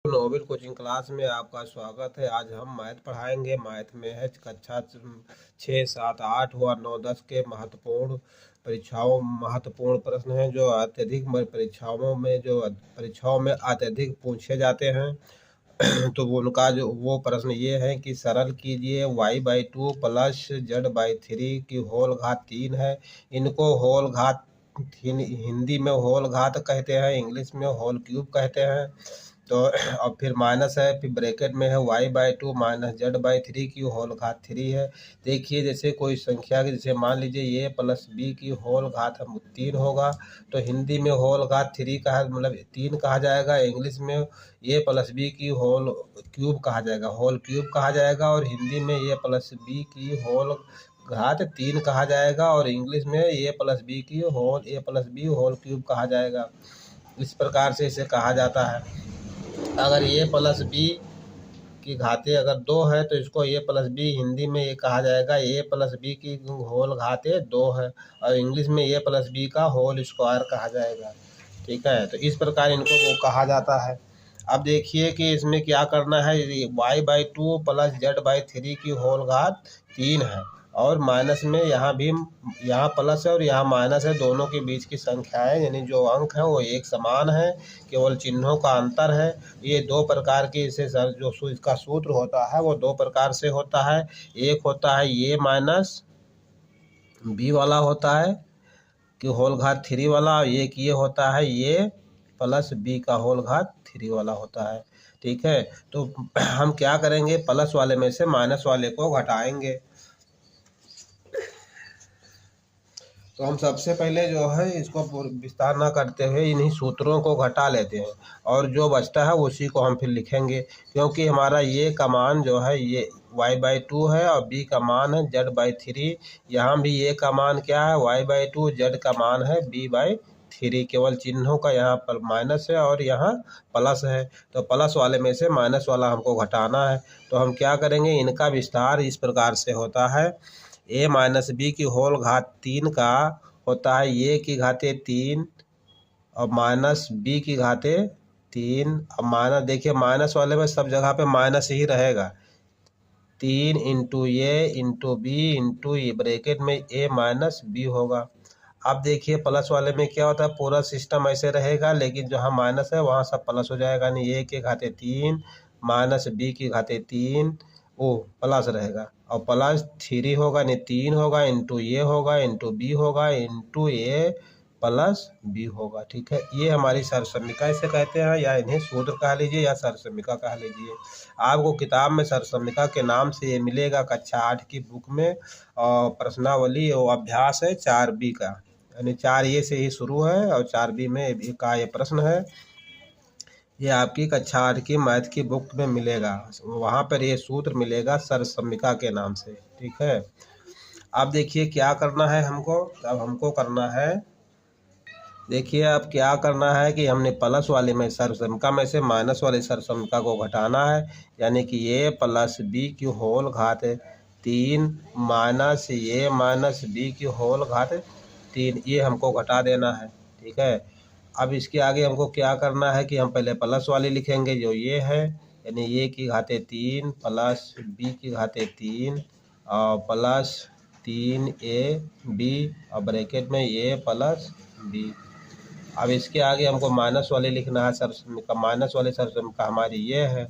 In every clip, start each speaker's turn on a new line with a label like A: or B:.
A: Nobel coaching class में आपका स्वागत है। आज हम मैथ पढ़ाएंगे। मैथ में है कक्षा 6, 7, 8 व 9, 10 के महत्वपूर्ण प्रश्न हैं जो अत्यधिक परीक्षाओं में अत्यधिक पूछे जाते हैं। तो उनका वो प्रश्न ये है कि सरल कीजिए y/2 प्लस z/3 की होल घात 3 है। इनको होल घात हिंदी में होल घात कहते हैं, इंग्लिश में होल क्यूब कहते हैं। तो अब फिर माइनस है, फिर ब्रैकेट में है y/2 माइनस z/3 की होल घात 3 है। देखिए जैसे कोई संख्या की, जैसे मान लीजिए a प्लस b की होल घात 3 होगा, तो हिंदी में होल घात 3 कहा मतलब 3 कहा जाएगा। इंग्लिश में a प्लस b की होल क्यूब कहा जाएगा, होल क्यूब कहा जाएगा। और हिंदी में a प्लस b की होल घात 3 कहा जाएगा, और इंग्लिश में a plus b whole cube कहा जाएगा। इस प्रकार से इसे कहा जाता है। अगर a प्लस b की घातें अगर 2 है तो इसको a प्लस b हिंदी में ये कहा जाएगा a प्लस b की होल घातें 2 है, और इंग्लिश में a प्लस b का होल स्क्वायर कहा जाएगा। ठीक है, तो इस प्रकार इनको वो कहा जाता है। अब देखिए कि इसमें क्या करना है। y/2 प्लस z/3 की होल घात 3 है, और माइनस में यहाँ प्लस है और यहाँ माइनस है। दोनों के बीच की संख्याएं यानी जो अंक है वो एक समान है, केवल चिन्हों का अंतर है। ये दो प्रकार के इसे जो इसका सूत्र होता है वो दो प्रकार से होता है। एक होता है ये माइनस बी वाला होता है कि होल घात 3 वाला, और एक ये होता है ये प्लस बी का होल घात 3 वाला होता है। ठीक है, तो हम क्या करेंगे, प्लस वाले में से माइनस वाले को घटाएंगे। तो हम सबसे पहले जो है इसको विस्तार ना करते हुए इन्हीं सूत्रों को घटा लेते हैं, और जो बचता है उसी को हम फिर लिखेंगे। क्योंकि हमारा ये का मान जो है ये y/2 है और b का मान है z/3। यहाँ भी ये का मान क्या है, y/2, z का मान है b/3। केवल चिन्हों का यहाँ पर माइनस है और यहाँ प्लस है, तो प्लस वाले में से माइनस वाला हमको घटाना है। तो हम क्या करेंगे, इनका विस्तार इस प्रकार से होता है। a माइनस बी की होल घात 3 का होता है a की घातें 3 और माइनस बी की घातें 3। अब माइनस देखिए, माइनस वाले में सब जगह पे माइनस ही रहेगा। 3 इंटू ए इंटू बी इंटू ब्रैकेट में a माइनस बी होगा। अब देखिए प्लस वाले में क्या होता है, पूरा सिस्टम ऐसे रहेगा, लेकिन जहाँ माइनस है वहाँ सब प्लस हो जाएगा। यानी a की घातें 3 माइनस बी की घातें 3 वो प्लस रहेगा, और प्लस 3 होगा यानी 3 होगा इंटू ए होगा इंटू बी होगा इंटू ए प्लस बी होगा। ठीक है, ये हमारी सरसम्मिका इसे कहते हैं, या इन्हें सूत्र कह लीजिए या सरसम्मिका कह लीजिए। आपको किताब में सरसम्मिका के नाम से ये मिलेगा कक्षा 8 की बुक में। और प्रश्नावली वो अभ्यास है 4B का, यानी 4A से ही शुरू है और 4B में का ये प्रश्न है। ये आपकी कक्षा 8 की मैथ की बुक में मिलेगा, वहाँ पर ये सूत्र मिलेगा सरसम्मिका के नाम से। ठीक है, अब देखिए क्या करना है हमको। अब हमको करना है, देखिए अब क्या करना है कि हमने प्लस वाले में सरसम्मिका में से माइनस वाले सरसम्मिका को घटाना है। यानी कि a प्लस बी की होल घात 3 माइनस a माइनस बी की होल घात 3, ये हमको घटा देना है। ठीक है, अब इसके आगे हमको क्या करना है कि हम पहले प्लस वाली लिखेंगे जो ये है, यानी a की घातें 3 प्लस b की घातें 3 और प्लस 3ab और ब्रैकेट में a प्लस b। अब इसके आगे हमको माइनस वाले लिखना है सरसम्मिका। माइनस वाले सरसम्मिका हमारी ये है,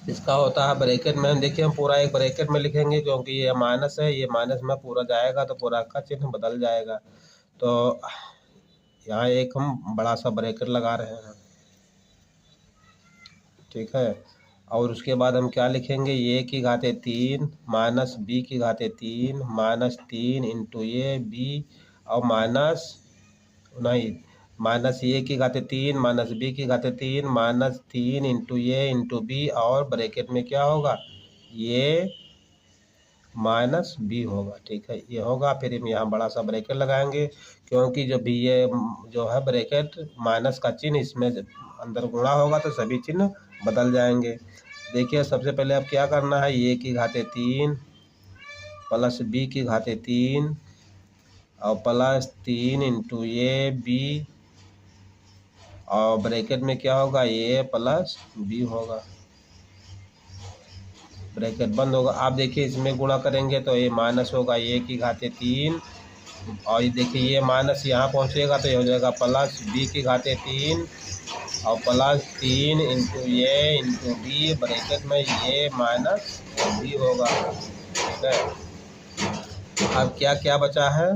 A: इसका होता है ब्रैकेट में। हम देखिए हम पूरा एक ब्रैकेट में लिखेंगे, क्योंकि ये माइनस है, ये माइनस में पूरा जाएगा तो पूरा का चिन्ह बदल जाएगा। तो यहाँ एक हम बड़ा सा ब्रैकेट लगा रहे हैं। ठीक है, और उसके बाद हम क्या लिखेंगे, a की घातें 3 माइनस b की घातें 3 माइनस 3 इंटू ए बी और माइनस ए की घातें 3 माइनस बी की घातें 3 माइनस 3 इंटू ए इंटू बी, और ब्रैकेट में क्या होगा, ये माइनस बी होगा। ठीक है, ये होगा। फिर हम यहाँ बड़ा सा ब्रैकेट लगाएंगे, क्योंकि जब भी ये जो है ब्रैकेट माइनस का चिन्ह इसमें अंदर गुणा होगा तो सभी चिन्ह बदल जाएंगे। देखिए सबसे पहले अब क्या करना है, ए की घातें 3 प्लस बी की घातें 3 और प्लस 3 इंटू ए बी और ब्रैकेट में क्या होगा, ए प्लस बी होगा, ब्रैकेट बंद होगा। आप देखिए इसमें गुणा करेंगे तो ये माइनस होगा ए की घाते 3, और ये देखिए ये माइनस यहाँ पहुँचेगा तो ये हो जाएगा प्लस बी की घाते 3 और प्लस 3 इंटू ए इंटू बी, ब्रैकेट में ये माइनस बी होगा। ठीक है, अब क्या क्या बचा है,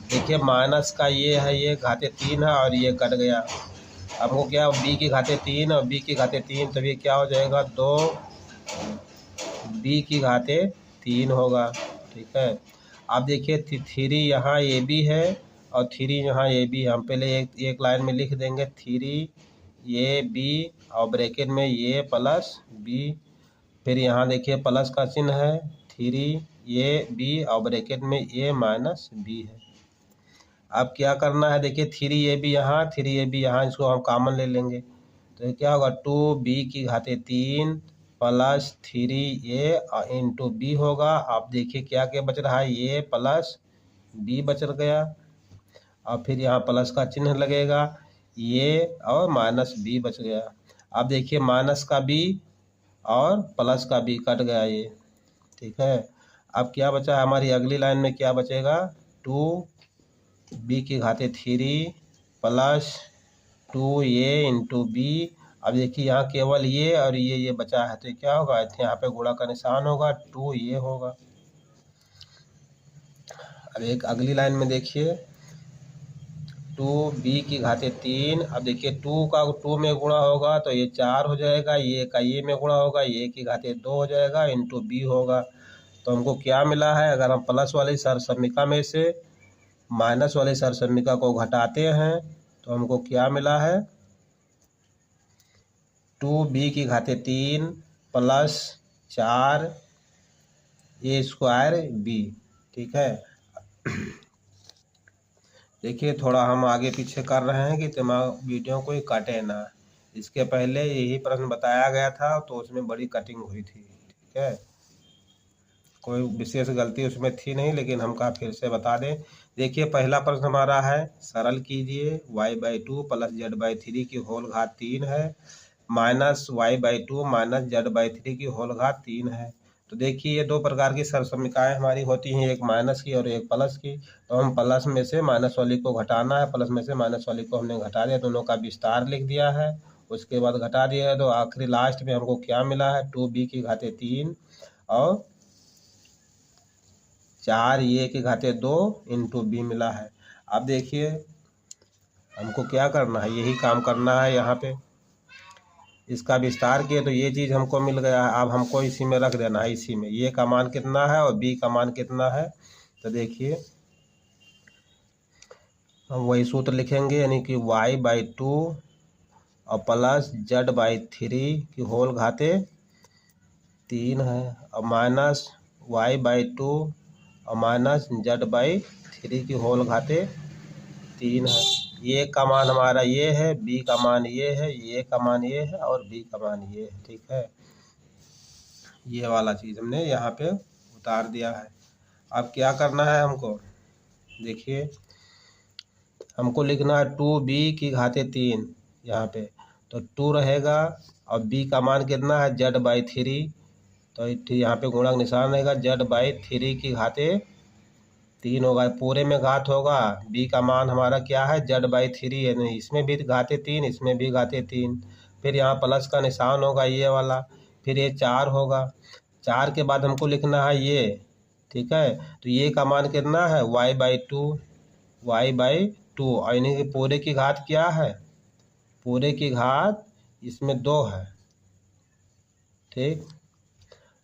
A: देखिए माइनस का ये है, ये घाते 3 है और ये कट गया। अब वो क्या, बी की घाते 3 और बी की घाते 3, तो ये क्या हो जाएगा, 2 बी की घाते 3 होगा। ठीक है, आप देखिए 3 यहाँ ए बी है और 3 यहाँ ए बी, हम पहले एक लाइन में लिख देंगे 3 ए बी और ब्रैकेट में ए प्लस बी, फिर यहाँ देखिए प्लस का चिन्ह है, 3 ए बी और ब्रैकेट में ए माइनस बी है। अब क्या करना है, देखिए 3 ए बी यहाँ, 3 ए बी यहाँ, इसको हम कॉमन ले लेंगे तो क्या होगा, 2 बी की घाते 3 प्लस 3 ए इंटू बी होगा। आप देखिए क्या क्या बच रहा है, ए प्लस बी बच गया और फिर यहाँ प्लस का चिन्ह लगेगा, ये और माइनस बी बच गया। अब देखिए माइनस का बी और प्लस का बी कट गया ये। ठीक है, अब क्या बचा, हमारी अगली लाइन में क्या बचेगा, 2 बी की घाते 3 प्लस 2 ए इंटू बी। अब देखिए यहाँ केवल ये और ये बचा है तो क्या होगा, यहाँ पे गुणा का निशान होगा, 2 ये होगा। अब एक अगली लाइन में देखिए 2 बी की घाते 3, अब देखिए 2 का 2 में गुणा होगा तो ये 4 हो जाएगा, ये का ये में गुणा होगा, ये की घाते 2 हो जाएगा इंटू बी होगा। तो हमको क्या मिला है, अगर हम प्लस वाली सरसमीका में से माइनस वाली सरसमीका को घटाते हैं तो हमको क्या मिला है, 2 बी की घाते 3 प्लस 4 ए स्क्वायर बी। ठीक है, देखिए थोड़ा हम आगे पीछे कर रहे हैं कि दिमाग वीडियो को काटे ना, इसके पहले यही प्रश्न बताया गया था तो उसमें बड़ी कटिंग हुई थी। ठीक है, कोई विशेष गलती उसमें थी नहीं, लेकिन हम कहा फिर से बता दें। देखिए पहला प्रश्न हमारा है, सरल कीजिए y/2 प्लस z/3 की होल घात 3 है माइनस y/2 माइनस z/3 की होल घात 3 है। तो देखिए ये दो प्रकार की सरसमीकाएँ हमारी होती हैं, एक माइनस की और एक प्लस की। तो हम प्लस में से माइनस वाली को घटाना है, प्लस में से माइनस वाली को हमने घटा दिया, दोनों का विस्तार लिख दिया है, उसके बाद घटा दिया है। तो आखिरी लास्ट में हमको क्या मिला है, 2 बी की घाते 3 और 4 ए की घाते 2 इंटू बी मिला है। अब देखिए हमको क्या करना है, यही काम करना है, यहाँ पे इसका विस्तार किए तो ये चीज़ हमको मिल गया है। अब हमको इसी में रख देना है, इसी में ये का मान कितना है और बी का मान कितना है। तो देखिए हम वही सूत्र लिखेंगे, यानी कि y/2 और प्लस z/3 की होल घाते 3 है और माइनस y/2 और माइनस z/3 की होल घाते 3 है। ये का मान हमारा ये है, बी का मान ये है, ये का मान ये है और बी का मान ये है। ठीक है, ये वाला चीज़ हमने यहाँ पे उतार दिया है। अब क्या करना है हमको, देखिए हमको लिखना है 2 बी की घाते 3 यहाँ पे, तो 2 रहेगा और बी का मान कितना है z/3, तो यहाँ पे गुणा का निशान रहेगा, z/3 की घाते 3 होगा, पूरे में घात होगा, बी का मान हमारा क्या है z/3 है, नहीं इसमें भी घाते 3 इसमें भी घाते 3, फिर यहाँ प्लस का निशान होगा ये वाला, फिर ये 4 होगा, 4 के बाद हमको लिखना है ये। ठीक है, तो ये का मान कितना है y/2 और इन्हीं के पूरे की घात क्या है, पूरे की घात इसमें 2 है। ठीक,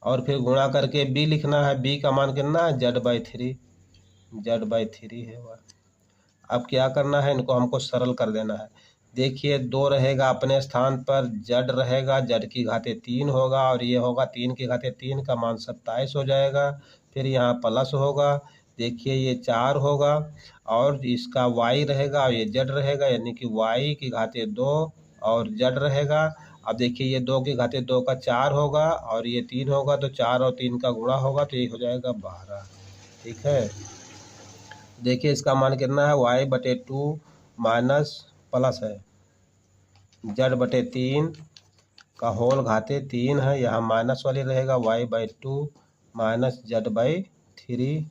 A: और फिर गुणा करके b लिखना है, b का मान कितना है z/3 है वह। अब क्या करना है, इनको हमको सरल कर देना है। देखिए 2 रहेगा अपने स्थान पर, z रहेगा, z की घाते 3 होगा और ये होगा 3 की घाते 3 का मान 27 हो जाएगा, फिर यहाँ प्लस होगा, देखिए ये 4 होगा और इसका y रहेगा और ये z रहेगा, यानी कि y की घाते 2 और z रहेगा। अब देखिए ये 2 की घाते 2 का 4 होगा और ये 3 होगा, तो 4 और 3 का गुणा होगा तो ये हो जाएगा 12। ठीक है, देखिए इसका मान कितना है y/2 माइनस प्लस है z/3 का होल घाते 3 है, यहाँ माइनस वाली रहेगा y/2 माइनस z/3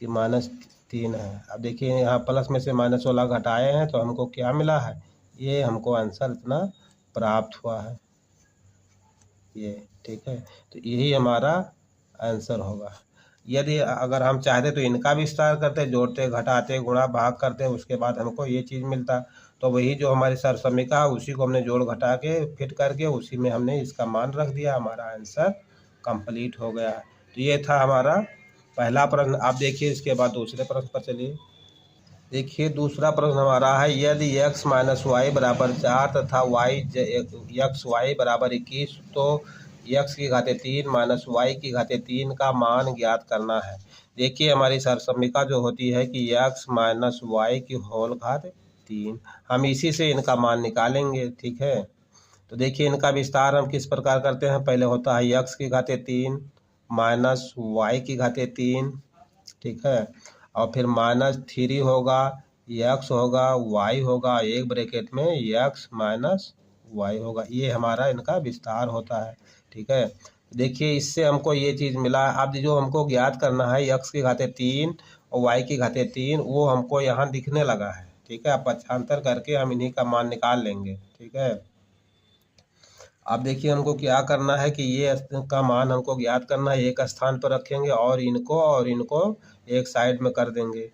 A: की -3 है। अब देखिए यहाँ प्लस में से माइनस वाला घटाए हैं तो हमको क्या मिला है, ये हमको आंसर इतना प्राप्त हुआ है ये, ठीक है। तो यही हमारा आंसर होगा। यदि अगर हम चाहते तो इनका विस्तार करते, जोड़ते घटाते गुणा भाग करते, उसके बाद हमको ये चीज़ मिलता। तो वही जो हमारी सरसमीका है उसी को हमने जोड़ घटा के फिट करके उसी में हमने इसका मान रख दिया, हमारा आंसर कंप्लीट हो गया। तो ये था हमारा पहला प्रश्न। आप देखिए इसके बाद दूसरे प्रश्न पर चलिए। देखिए दूसरा प्रश्न हमारा है, यदि x माइनस वाई बराबर 4 तथा एक्स वाई बराबर 21 तो x की घाते 3 माइनस वाई की घाते 3 का मान ज्ञात करना है। देखिए हमारी सरसमीका जो होती है कि x माइनस वाई की होल घात 3, हम इसी से इनका मान निकालेंगे, ठीक है। तो देखिए इनका विस्तार हम किस प्रकार करते हैं, पहले होता है x की घाते 3 माइनस वाई की घाते 3, ठीक है, और फिर -3 होगा, x होगा, y होगा, एक ब्रैकेट में x माइनस वाई होगा। ये हमारा इनका विस्तार होता है, ठीक है। देखिए इससे हमको ये चीज़ मिला। अब जो हमको ज्ञात करना है x की घाते 3 और y की घाते 3, वो हमको यहाँ दिखने लगा है, ठीक है। अब पक्षांतर करके हम इन्हीं का मान निकाल लेंगे, ठीक है। अब देखिए हमको क्या करना है कि ये का मान हमको ज्ञात करना है, एक स्थान पर रखेंगे और इनको एक साइड में कर देंगे।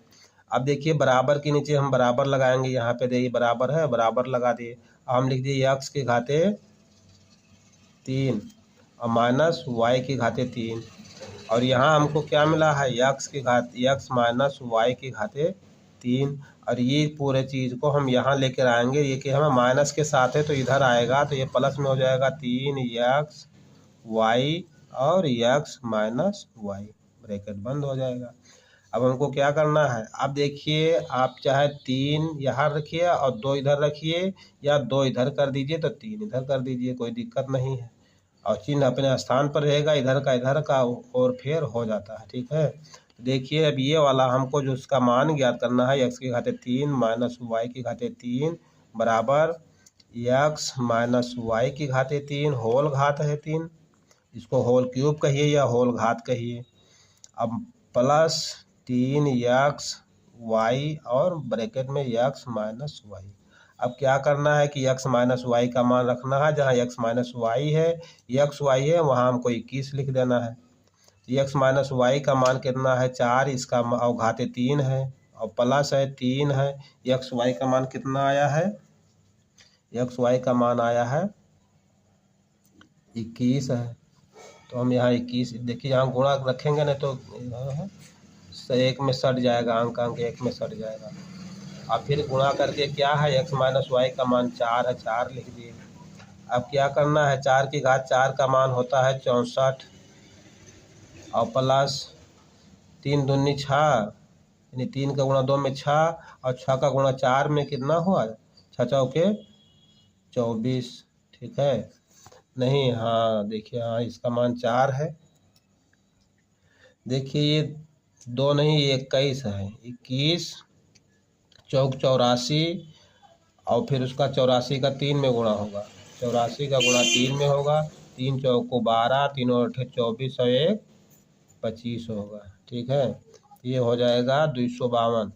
A: अब देखिए बराबर के नीचे हम बराबर लगाएंगे, यहाँ पे देखिए बराबर है, बराबर लगा दिए। हम लिख दिए x की घाते 3 और माइनस वाई की घाते 3, और यहाँ हमको क्या मिला है, x माइनस वाई की घाते 3। और ये पूरे चीज़ को हम यहाँ लेकर आएंगे, ये कि हमें माइनस के साथ है तो इधर आएगा तो ये प्लस में हो जाएगा 3x वाई और x माइनस वाई, ब्रैकेट बंद हो जाएगा। अब हमको क्या करना है, अब देखिए आप चाहे 3 यहाँ रखिए और 2 इधर रखिए, या 2 इधर कर दीजिए तो 3 इधर कर दीजिए, कोई दिक्कत नहीं है। और चिन्ह अपने स्थान पर रहेगा, इधर का और फेर हो जाता है, ठीक है। देखिए अब ये वाला हमको जो उसका मान ज्ञात करना है, x की घाते 3 माइनस वाई की घाते 3 बराबर x माइनस वाई की घाते 3 होल घात है 3, इसको होल क्यूब कहिए या होल घात कहिए। अब प्लस 3x वाई और ब्रैकेट में x माइनस वाई। अब क्या करना है कि x माइनस वाई का मान रखना है, जहाँ x माइनस वाई है, x वाई है, वहाँ हमको 21 लिख देना है। x माइनस वाई का मान कितना है 4, इसका और घाते 3 है और प्लस है 3 है। x वाई का मान कितना आया है, x वाई का मान आया है 21 है। तो हम यहाँ 21, देखिए यहाँ गुणा रखेंगे ना तो एक में सट जाएगा, अंक एक में सट जाएगा। अब फिर गुणा करके क्या है, x माइनस वाई का मान 4 है, 4 लिख दिए। अब क्या करना है, 4 की घात 4 का मान होता है 64 और प्लस 3 दूनी 6, यानी 3 का गुणा 2 में 6 और 6 का गुणा 4 में कितना हुआ, 6 चौके 24, ठीक है। नहीं, हाँ देखिए, हाँ इसका मान 4 है। देखिए ये 2 नहीं, 21 है, 21 चौक 84 और फिर उसका 84 का 3 में गुणा होगा, 84 का गुणा 3 में होगा, 3 चौको 12, 3 और 8 24 और 1 25 होगा, ठीक है। ये हो जाएगा 252।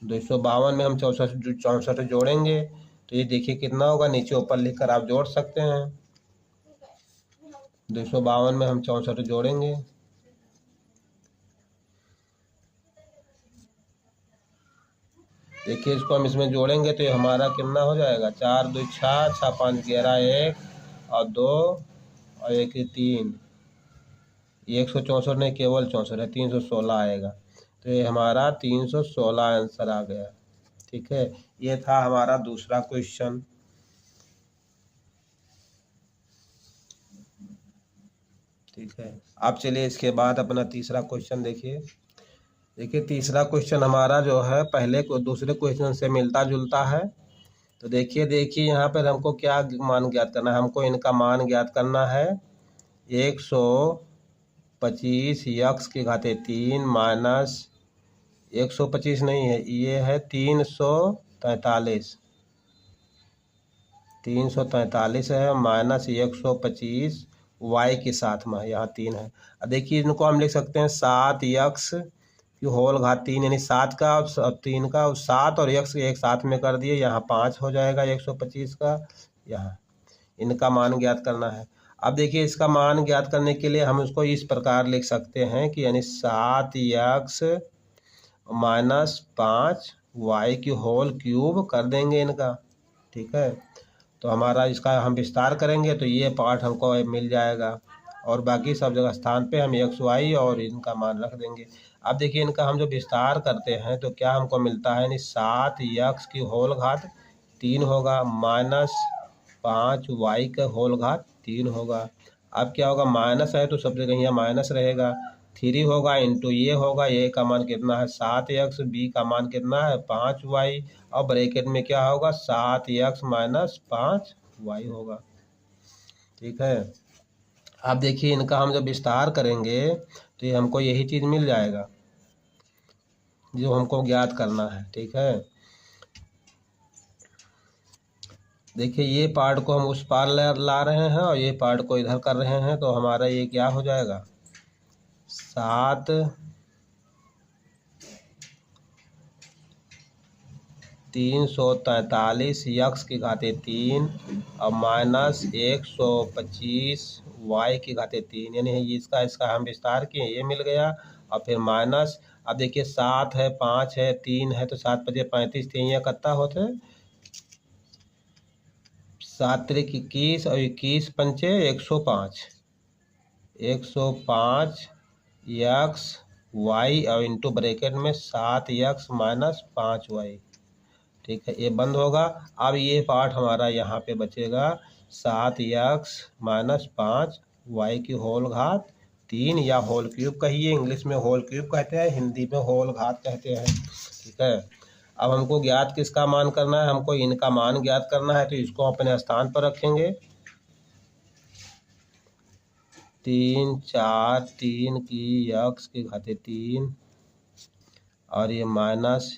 A: 252 में हम 64 जोड़ेंगे तो ये देखिए कितना होगा, नीचे ऊपर लिखकर आप जोड़ सकते हैं। 252 में हम 64 जोड़ेंगे, देखिए इसको हम इसमें जोड़ेंगे तो ये हमारा कितना हो जाएगा, 4 2 6, 6 5 11, 1 और 2 और 1 3, 164 नहीं केवल 64 है, 316 आएगा। तो ये हमारा 316 आंसर आ गया, ठीक है। ये था हमारा दूसरा क्वेश्चन, ठीक है। अब चलिए इसके बाद अपना तीसरा क्वेश्चन देखिए। देखिए तीसरा क्वेश्चन हमारा जो है पहले को दूसरे क्वेश्चन से मिलता जुलता है। तो देखिए यहाँ पर हमको क्या मान ज्ञात करना है, हमको इनका मान ज्ञात करना है 125 x की घाते 3 माइनस 125 नहीं है, ये है 343 343 है माइनस 125 वाई के साथ में, यहाँ 3 है। अब देखिए इनको हम लिख सकते हैं 7x की होल घात 3, यानी 7 का और 3 का, 7 और x एक साथ में कर दिए, यहाँ 5 हो जाएगा 125 का। यहाँ इनका मान ज्ञात करना है। अब देखिए इसका मान ज्ञात करने के लिए हम इसको इस प्रकार लिख सकते हैं कि यानी 7x माइनस 5 वाई की होल क्यूब कर देंगे इनका, ठीक है। तो हमारा इसका हम विस्तार करेंगे तो ये पार्ट हमको मिल जाएगा, और बाकी सब जगह स्थान पे हम एक्स वाई और इनका मान रख देंगे। अब देखिए इनका हम जो विस्तार करते हैं तो क्या हमको मिलता है, यानी 7x की होल घात 3 होगा माइनस 5 वाई का होल घात 3 होगा। अब क्या होगा, माइनस है तो सब जगह यहाँ माइनस रहेगा, 3 होगा इंटू ये होगा, ये का मान कितना है 7x, बी का मान कितना है 5y, और ब्रैकेट में क्या होगा 7x माइनस 5y होगा, ठीक है। अब देखिए इनका हम जब विस्तार करेंगे तो ये हमको यही चीज़ मिल जाएगा जो हमको ज्ञात करना है, ठीक है। देखिए ये पार्ट को हम उस पार ला रहे हैं और ये पार्ट को इधर कर रहे हैं, तो हमारा ये क्या हो जाएगा 7 343 यक्स की घाते 3 और माइनस 125 वाई की घाते 3, यानी इसका हम विस्तार किए, ये मिल गया। और फिर माइनस, अब देखिए 7 है 5 है 3 है तो 7 5 35, 3 या कितना होते 7 3 21 और 21 पंचे 105, 105 यक्स वाई और इंटू ब्रैकेट में 7 यक्स माइनस 5 वाई, ठीक है। ये बंद होगा। अब ये पार्ट हमारा यहाँ पे बचेगा 7x माइनस 5 वाई की होल घात 3, या होल क्यूब कहिए, इंग्लिश में होल क्यूब कहते हैं, हिंदी में होल घात कहते हैं, ठीक है। अब हमको ज्ञात किसका मान करना है, हमको इनका मान ज्ञात करना है, तो इसको अपने स्थान पर रखेंगे। 3 4 3 की x की घाते 3 और ये माइनस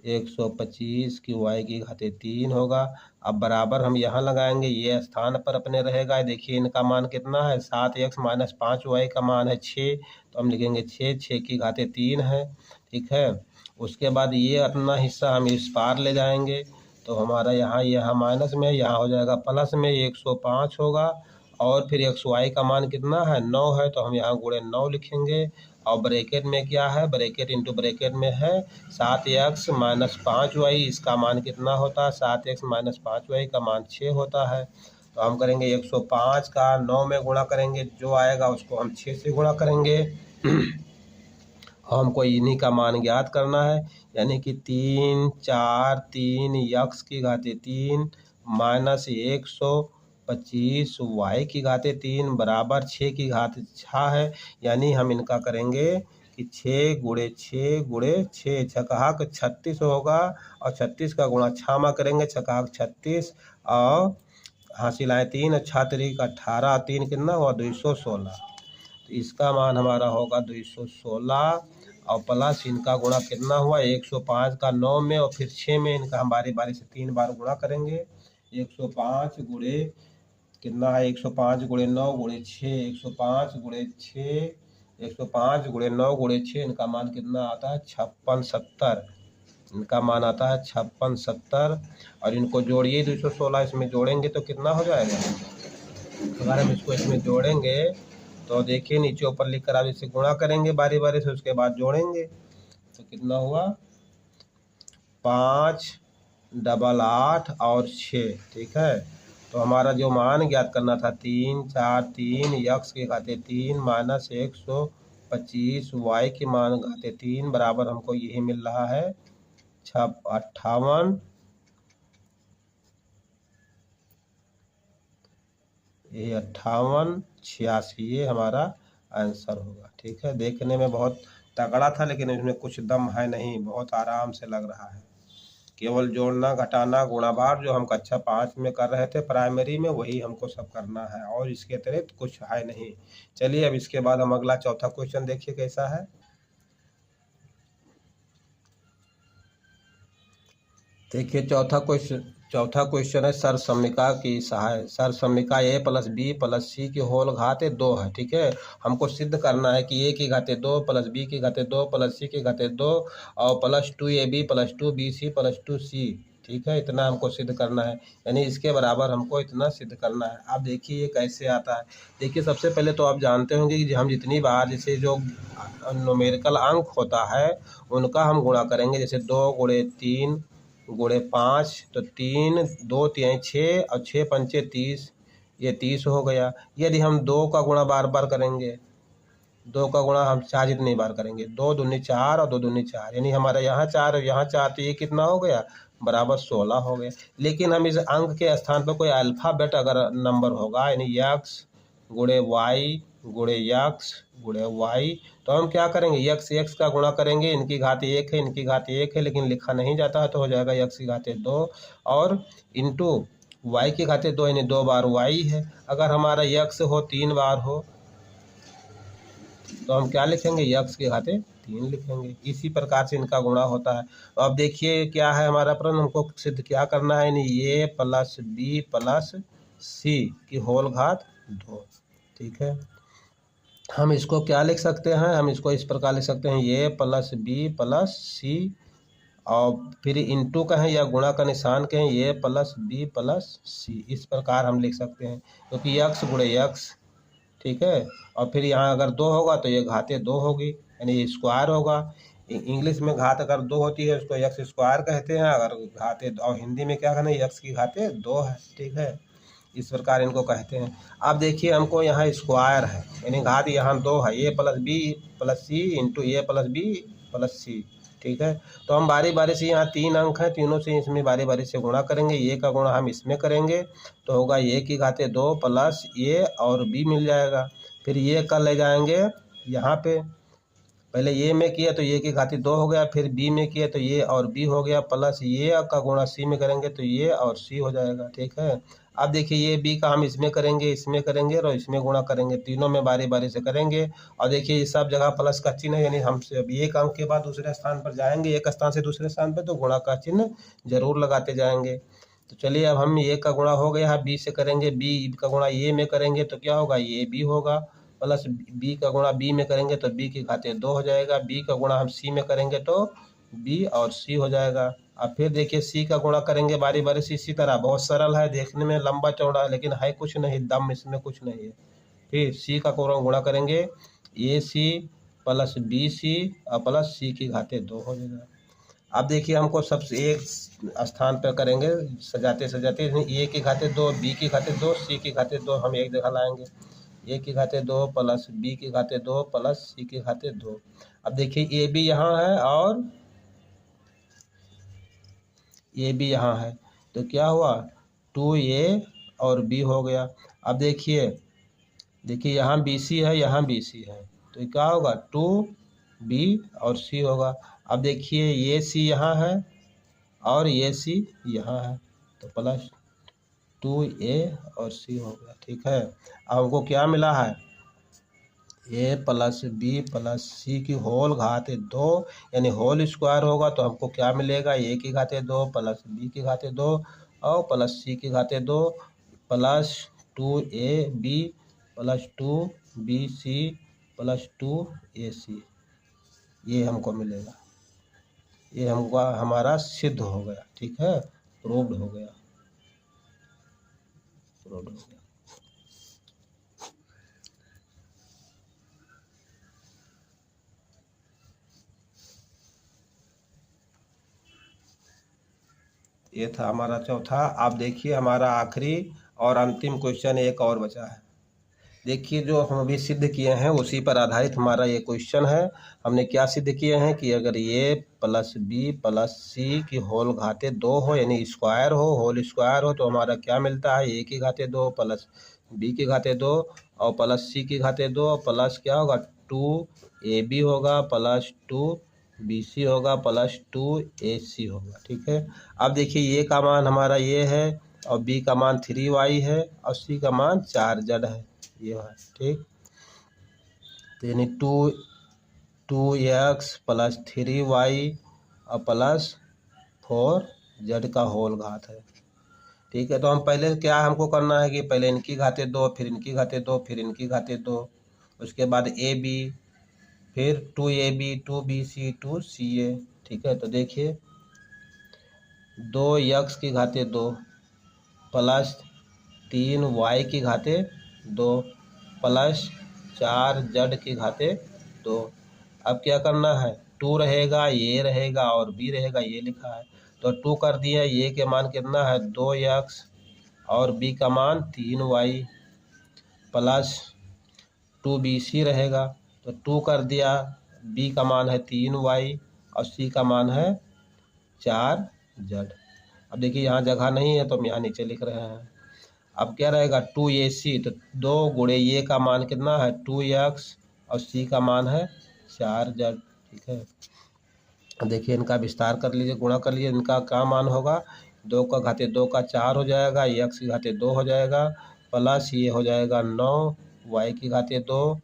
A: 125 की वाई की घाते 3 होगा। अब बराबर हम यहाँ लगाएंगे, ये स्थान पर अपने रहेगा। देखिए इनका मान कितना है 7x माइनस 5 वाई का मान है 6, तो हम लिखेंगे 6 की घाते 3 है, ठीक है। उसके बाद ये अपना हिस्सा हम इस पार ले जाएंगे, तो हमारा यहाँ माइनस में, यहाँ हो जाएगा प्लस में 105 होगा। और फिर एक्स वाई का मान कितना है 9 है, तो हम यहाँ गुणे 9 लिखेंगे। और ब्रैकेट में क्या है, ब्रैकेट इंटू ब्रैकेट में है 7x माइनस 5 वाई, इसका मान कितना होता है 7x माइनस 5 वाई का मान 6 होता है। तो हम करेंगे 105 का 9 में गुणा करेंगे, जो आएगा उसको हम 6 से गुणा करेंगे। और हमको इन्हीं का मान ज्ञात करना है, यानी कि 3 4 3 यक्स की घाते 3 माइनस 125 वाई की घाते 3 बराबर 6 की घात 6 है। यानी हम इनका करेंगे कि 6 गुणे 6 गुणे 6 छकहाक 36 होगा, और 36 का गुणा 6 में करेंगे, छकहाक 36 और हासिल आए 3 और 6 3 18 3 कितना हुआ 216, तो इसका मान हमारा होगा 216। और प्लस इनका गुणा कितना हुआ 105 का 9 में और फिर 6 में, इनका हम बारी बारी से 3 बार गुणा करेंगे। 105 गुणे कितना है 105 गुणे 9 गुणे 6, 105 गुणे 6, 105 गुणे 9 गुणे 6, इनका मान कितना आता है 56 70, इनका मान आता है 56 70। और इनको जोड़िए 216, इसमें जोड़ेंगे तो कितना हो जाएगा, अगर हम इसको इसमें जोड़ेंगे तो देखिए नीचे ऊपर लिख कर आप इसे गुणा करेंगे बारी बारी से, उसके बाद जोड़ेंगे तो कितना हुआ 5 8 8 और 6, ठीक है। तो हमारा जो मान ज्ञात करना था 3 4 3 यक्स के घाते 3 माइनस 125 वाई के मान घाते 3 बराबर हमको यही मिल रहा है 58, ये 58 86, ये हमारा आंसर होगा, ठीक है। देखने में बहुत तगड़ा था लेकिन इसमें कुछ दम है नहीं, बहुत आराम से लग रहा है। केवल जोड़ना घटाना गुणा भाग जो हम कक्षा 5 में कर रहे थे प्राइमरी में, वही हमको सब करना है, और इसके अतिरिक्त कुछ है नहीं। चलिए अब इसके बाद हम अगला चौथा क्वेश्चन देखिए कैसा है। देखिए चौथा चौथा क्वेश्चन है सरसम्मिका की सहाय। सरसम्मिका ए प्लस बी प्लस सी की होल घात 2 है। ठीक है, हमको सिद्ध करना है कि ए की घाते 2 प्लस बी की घाते 2 प्लस सी की घाते 2 और plus 2ab plus 2bc plus 2c। ठीक है, इतना हमको सिद्ध करना है, यानी इसके बराबर हमको इतना सिद्ध करना है। आप देखिए ये कैसे आता है। देखिए सबसे पहले तो आप जानते होंगे कि हम जितनी बार जैसे जो न्यूमेरिकल अंक होता है उनका हम गुणा करेंगे, जैसे 2 गुणे 3 गुणे 5, तो 3 2 3 6 और 6 पंचे 30, ये 30 हो गया। यदि हम 2 का गुणा बार बार करेंगे, 2 का गुणा हम 4 जितनी बार करेंगे, 2 दूनी 4 और 2 दूनी 4, यानी हमारा यहाँ 4 और यहाँ 4, तो ये कितना हो गया, बराबर 16 हो गया। लेकिन हम इस अंक के स्थान पर कोई अल्फ़ाबेट अगर नंबर होगा, यानी यक्स गुणे वाई गुणे यक्स गुणे वाई, तो हम क्या करेंगे, यक्स यक्स का गुणा करेंगे, इनकी घात 1 है इनकी घात 1 है, लेकिन लिखा नहीं जाता है, तो हो जाएगा यक्स की घात 2 और इंटू वाई की घात 2, यानी 2 बार वाई है। अगर हमारा यक्स हो 3 बार हो तो हम क्या लिखेंगे, यक्स की घाते 3 लिखेंगे। इसी प्रकार से इनका गुणा होता है। तो अब देखिए क्या है हमारा प्रश्न, हमको सिद्ध क्या करना है, यानी ए प्लस बी प्लस सी की होल घात 2। ठीक है, हम इसको क्या लिख सकते हैं, हम इसको इस प्रकार लिख सकते हैं, ए प्लस बी प्लस सी और फिर इंटू कहें या गुणा का निशान कहें, ए प्लस बी प्लस सी, इस प्रकार हम लिख सकते हैं, क्योंकि यक्स गुणे यक्स। ठीक है, और फिर यहाँ अगर 2 होगा तो ये घाते 2 होगी, यानी ये स्क्वायर होगा। इंग्लिश में घात अगर 2 होती है उसको यक्स स्क्वायर कहते हैं, अगर घाते, और हिंदी में क्या कहना है, यक्स की घाते 2 है। ठीक है, इस प्रकार इनको कहते हैं। अब देखिए हमको यहाँ स्क्वायर है, यानी घात यहाँ 2 है, ए plus B plus C into ए प्लस बी प्लस सी। ठीक है, तो हम बारी बारी से, यहाँ 3 अंक हैं, तीनों से इसमें बारी बारी से गुणा करेंगे। ए का गुणा हम इसमें करेंगे तो होगा ए की घाते 2 प्लस ए और बी मिल जाएगा। फिर ये का ले जाएंगे यहाँ पे, पहले ए में किया तो ए की घाती 2 हो गया, फिर बी में किया तो ए और बी हो गया, प्लस ये का गुणा सी में करेंगे तो ये और सी हो जाएगा। ठीक है, अब देखिए ये बी का हम इसमें करेंगे और इसमें गुणा करेंगे, तीनों में बारी बारी से करेंगे। और देखिए ये सब जगह प्लस का चिन्ह है, यानी हमसे अब एक अंक के बाद दूसरे स्थान पर जाएंगे, एक स्थान से दूसरे स्थान पर, तो गुणा का चिन्ह जरूर लगाते जाएंगे। तो चलिए अब हम ए का गुणा हो गया है, बी से करेंगे, बी का गुणा ए में करेंगे तो क्या होगा, ये बी होगा, प्लस बी का गुणा बी में करेंगे तो बी की घाते 2 हो जाएगा, बी का गुणा हम सी में करेंगे तो बी और सी हो जाएगा। अब फिर देखिए सी का गुणा करेंगे बारी बारी से, इसी तरह, बहुत सरल है, देखने में लंबा चौड़ा है लेकिन है कुछ नहीं, दम इसमें कुछ नहीं है। फिर सी का गुणा करेंगे, ए सी प्लस बी सी और प्लस सी की घाते 2 हो जाएगा। अब देखिए हमको सबसे एक स्थान पर करेंगे, सजाते सजाते, ए की घाते 2 बी की घाते 2 सी की घाते 2 हम एक जगह लाएंगे, ए की घाते 2 प्लस बी की घाते 2 प्लस सी की घाते 2। अब देखिए ए बी यहाँ है और ए बी यहाँ है, तो क्या हुआ, 2a और b हो गया। अब देखिए यहाँ बी सी है, यहाँ बी सी है, तो क्या होगा, 2b और c होगा। अब देखिए ये c यहाँ है और ये c यहाँ है, तो प्लस 2a और c हो गया। ठीक है, अब हमको क्या मिला है, ए प्लस बी प्लस सी की होल घाते 2, यानी होल स्क्वायर होगा तो हमको क्या मिलेगा, ए की घाते 2 प्लस बी की घाते 2 और प्लस सी की घाते 2 plus 2ab plus 2bc plus 2ac, ये हमको मिलेगा। ये हमको हमारा सिद्ध हो गया। ठीक है, प्रूव्ड हो गया। ये था हमारा चौथा। आप देखिए हमारा आखिरी और अंतिम क्वेश्चन एक और बचा है। देखिए जो हम अभी सिद्ध किए हैं उसी पर आधारित हमारा ये क्वेश्चन है। हमने क्या सिद्ध किए हैं कि अगर ए प्लस बी प्लस सी की होल घाते 2 हो, यानी स्क्वायर हो, होल स्क्वायर हो, तो हमारा क्या मिलता है, ए की घाते 2 प्लस बी की घाते 2 और प्लस सी की घाते 2 प्लस क्या होगा, 2ab होगा प्लस 2bc होगा प्लस 2ac होगा। ठीक है, अब देखिए ए का मान हमारा ये है और बी का मान 3y है और सी का मान 4z है, ये है। ठीक, तो यानी 2x प्लस 3y और प्लस 4z का होल घात है। ठीक है। तो हम पहले क्या हमको करना है कि पहले इनकी घाते 2, फिर इनकी घाते 2, फिर इनकी घाते 2, उसके बाद ए बी, फिर 2ab 2bc 2ca। ठीक है। तो देखिए 2x की घाते 2 प्लस 3y की घाते 2 प्लस 4z की घाते 2। अब क्या करना है, 2 रहेगा, ये रहेगा और b रहेगा, ये लिखा है तो 2 कर दिया। ये के मान कितना है 2x और b का मान 3y प्लस 2bc रहेगा तो 2 कर दिया, b का मान है 3y और c का मान है 4z। अब देखिए यहाँ जगह नहीं है तो हम यहाँ नीचे लिख रहे हैं। अब क्या रहेगा 2ac, तो 2 गुणे ये का मान कितना है 2x और c का मान है 4z। ठीक है। देखिए इनका विस्तार कर लीजिए, गुणा कर लीजिए, इनका क्या मान होगा 2 का घाते 2 का 4 हो जाएगा, x की घाते 2 हो जाएगा, प्लस ये हो जाएगा 9 y की घाते 2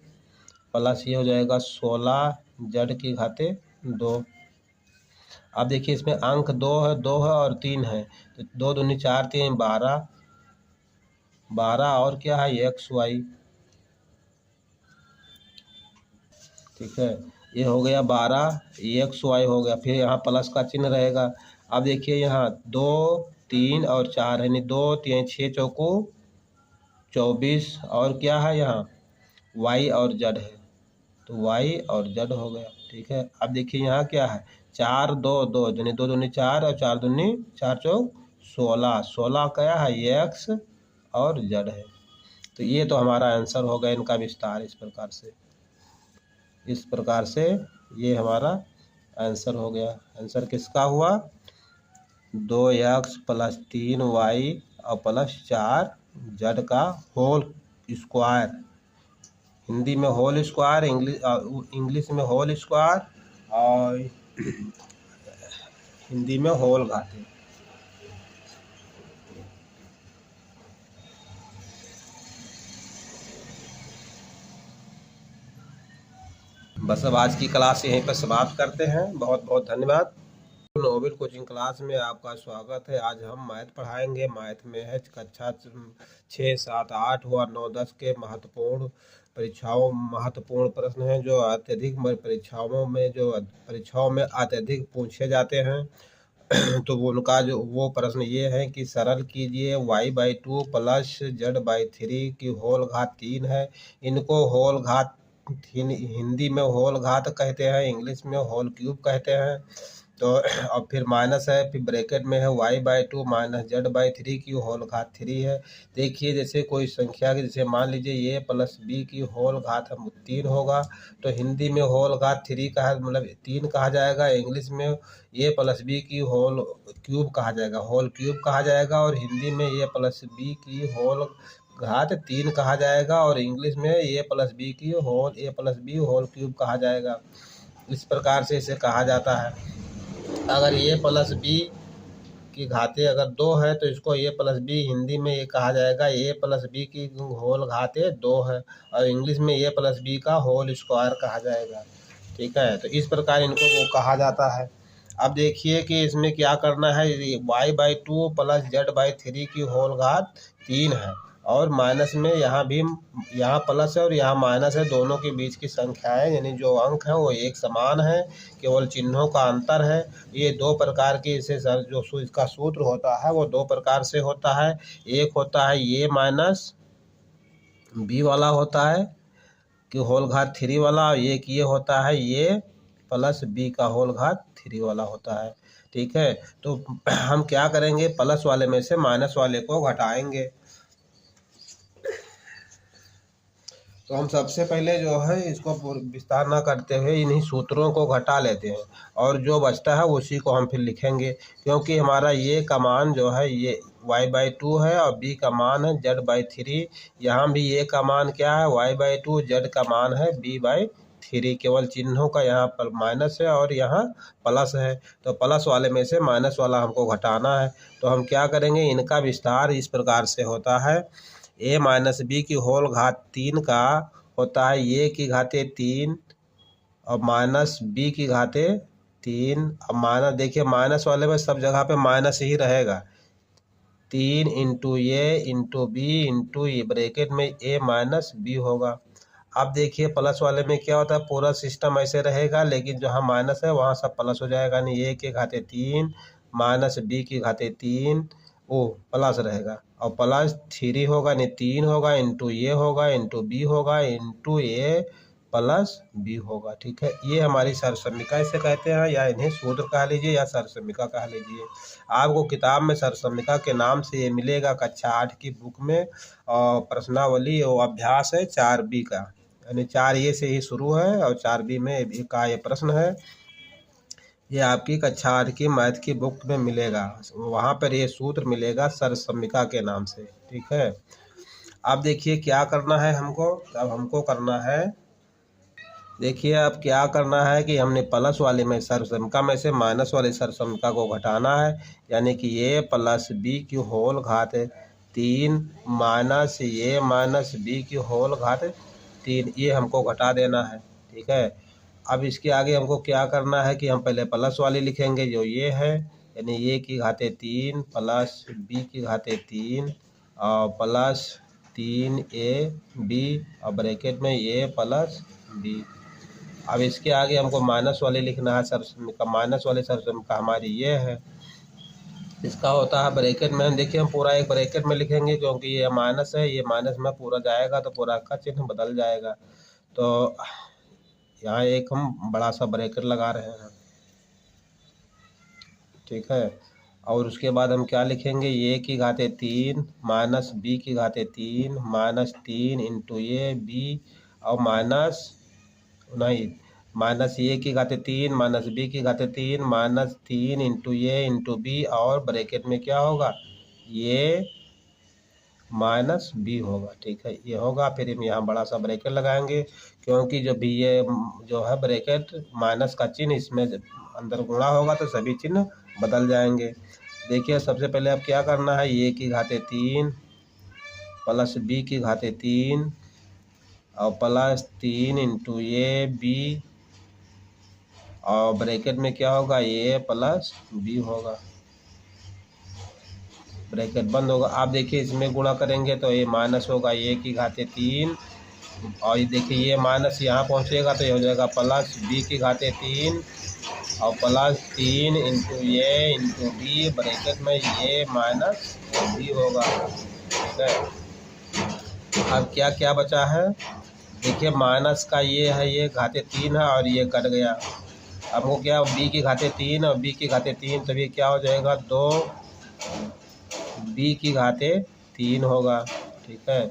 A: प्लस ये हो जाएगा 16 z की घाते 2। अब देखिए इसमें अंक 2 है और 3 है तो 2 दूनी 4 3 12 और क्या है एक्स वाई। ठीक है। ये हो गया 12 एक्स वाई हो गया, फिर यहाँ प्लस का चिन्ह रहेगा। अब देखिए यहाँ 2 3 और 4 यानी 2 3 6 चौको 24 और क्या है यहाँ वाई और जेड है तो वाई और जेड हो गया। ठीक है। अब देखिए यहाँ क्या है 4 2 2 यानी 2 दूनी 4 और 4 दूनी 4 चौक 16, 16 क्या है एक्स और जेड है। तो ये तो हमारा आंसर हो गया इनका विस्तार। इस प्रकार से ये हमारा आंसर हो गया। आंसर किसका हुआ 2x प्लस 3y और प्लस 4z का होल स्क्वायर। हिंदी में होल स्क्वायर, इंग्लिश में होल स्क्वायर और हिंदी में होल घाते। बस अब आज की क्लास यहीं पर समाप्त करते हैं। बहुत बहुत धन्यवाद। नोबेल कोचिंग क्लास में आपका स्वागत है। आज हम मैथ पढ़ाएंगे। मैथ में है कक्षा 6 7 8 और 9 10 के महत्वपूर्ण प्रश्न हैं जो अत्यधिक परीक्षाओं में अत्यधिक पूछे जाते हैं। तो उनका वो प्रश्न ये है कि सरल कीजिए y/2 प्लस z/3 की होल घात 3 है। इनको होल घात हिंदी में होल घात कहते हैं, इंग्लिश में होल क्यूब कहते हैं। तो अब फिर माइनस है, फिर ब्रैकेट में है y/2 माइनस z/3 की होल घात 3 है। देखिए जैसे कोई संख्या की, जैसे मान लीजिए ये प्लस b की होल घात 3 होगा तो हिंदी में होल घात 3 का मतलब 3 कहा जाएगा, इंग्लिश में ये प्लस b की होल क्यूब कहा जाएगा, और हिंदी में ये प्लस b की होल घात 3 कहा जाएगा और इंग्लिश में ए प्लस बी होल क्यूब कहा जाएगा। इस प्रकार से इसे कहा जाता है। अगर ए प्लस बी की घाते अगर 2 है तो इसको ए प्लस बी हिंदी में ये कहा जाएगा ए प्लस बी की होल घाते 2 है और इंग्लिश में ए प्लस बी का होल स्क्वायर कहा जाएगा। ठीक है। तो इस प्रकार इनको वो कहा जाता है। अब देखिए कि इसमें क्या करना है, y/2 प्लस z/3 की होल घात 3 है और माइनस में यहाँ प्लस है और यहाँ माइनस है, दोनों के बीच की संख्याएं यानी जो अंक है वो एक समान है, केवल चिन्हों का अंतर है। ये 2 प्रकार के इसे जो इसका सूत्र होता है वो 2 प्रकार से होता है। एक होता है ये माइनस बी वाला होता है कि होल घात 3 वाला, और एक ये होता है ये प्लस बी का होल घात 3 वाला होता है। ठीक है। तो हम क्या करेंगे, प्लस वाले में से माइनस वाले को घटाएंगे। तो हम सबसे पहले जो है इसको विस्तार ना करते हुए इन्हीं सूत्रों को घटा लेते हैं और जो बचता है उसी को हम फिर लिखेंगे, क्योंकि हमारा ये का मान जो है ये y/2 है और b का मान है z/3। यहाँ भी ये का मान क्या है y/2, z का मान है b/3। केवल चिन्हों का यहाँ पर माइनस है और यहाँ प्लस है, तो प्लस वाले में से माइनस वाला हमको घटाना है। तो हम क्या करेंगे, इनका विस्तार इस प्रकार से होता है। a माइनस बी की होल घात 3 का होता है ये की घाते 3 और माइनस बी की घाते 3। अब माइनस देखिए माइनस वाले में सब जगह पे माइनस ही रहेगा, 3 इंटू ए इंटू बी इंटू ये ब्रैकेट में ए माइनस बी होगा। अब देखिए प्लस वाले में क्या होता है, पूरा सिस्टम ऐसे रहेगा, लेकिन जहाँ माइनस है वहाँ सब प्लस हो जाएगा, यानी ए की घाते 3 माइनस बी की घाते 3 वो प्लस रहेगा, और प्लस 3 होगा, यानी 3 होगा इंटू ए होगा इंटू बी होगा इंटू ए प्लस बी होगा। ठीक है, ये हमारी सरसम्मिका इसे कहते हैं, या इन्हें सूत्र कह लीजिए या सरसम्मिका कह लीजिए। आपको किताब में सरसम्मिका के नाम से ये मिलेगा कक्षा 8 की बुक में, और प्रश्नावली वो अभ्यास है 4B का, यानी 4A से ही शुरू है और 4B में का ये प्रश्न है। ये आपकी कक्षा 8 की मैथ की बुक में मिलेगा, वहाँ पर ये सूत्र मिलेगा सरसम्मिका के नाम से। ठीक है, अब देखिए क्या करना है हमको, अब हमको करना है, देखिए अब क्या करना है कि हमने प्लस वाले में सरसम्मिका में से माइनस वाले सरसम्मिका को घटाना है, यानी कि ए प्लस बी की होल घात 3 माइनस ए माइनस बी की होल घात 3, ये हमको घटा देना है। ठीक है, अब इसके आगे हमको क्या करना है कि हम पहले प्लस वाली लिखेंगे जो ये है, यानी ए की घाते 3 प्लस बी की घाते 3 और प्लस 3a b और ब्रैकेट में ए प्लस बी। अब इसके आगे हमको माइनस वाले लिखना है सरसम्मिका, माइनस वाले सरसम्मिका हमारी ये है, इसका होता है ब्रैकेट में, हम देखिए हम पूरा एक ब्रैकेट में लिखेंगे क्योंकि ये माइनस है, ये माइनस में पूरा जाएगा तो पूरा का चिन्ह बदल जाएगा, तो यहाँ एक हम बड़ा सा ब्रैकेट लगा रहे हैं। ठीक है, और उसके बाद हम क्या लिखेंगे, ए की घाते 3 माइनस बी की घाते 3 माइनस 3 इंटू ए बी और माइनस नहीं माइनस ए की घाते 3 माइनस बी की घाते 3 माइनस 3 इंटू ए इंटू बी और ब्रैकेट में क्या होगा, ये माइनस बी होगा। ठीक है, ये होगा, फिर हम यहाँ बड़ा सा ब्रैकेट लगाएंगे क्योंकि जब भी ये जो है ब्रैकेट माइनस का चिन्ह इसमें अंदर गुणा होगा तो सभी चिन्ह बदल जाएंगे। देखिए सबसे पहले अब क्या करना है, ए की घाते 3 प्लस बी की घाते 3 और प्लस 3 इंटू ए बी और ब्रैकेट में क्या होगा, ए प्लस बी होगा, ब्रैकेट बंद होगा। आप देखिए इसमें गुणा करेंगे तो ये माइनस होगा ए की घाते 3 और ये देखिए ये माइनस यहाँ पहुँचेगा तो ये हो जाएगा प्लस बी की घाते 3 और प्लस 3 इंटू ए इंटू बी ब्रैकेट में ये माइनस बी होगा। ठीक है, अब क्या क्या बचा है, देखिए माइनस का ये है, ये घाते 3 है और ये कट गया, अब वो क्या बी की घाते 3 और बी की घाते 3 तभी क्या हो जाएगा 2 बी की घाते 3 होगा। ठीक है,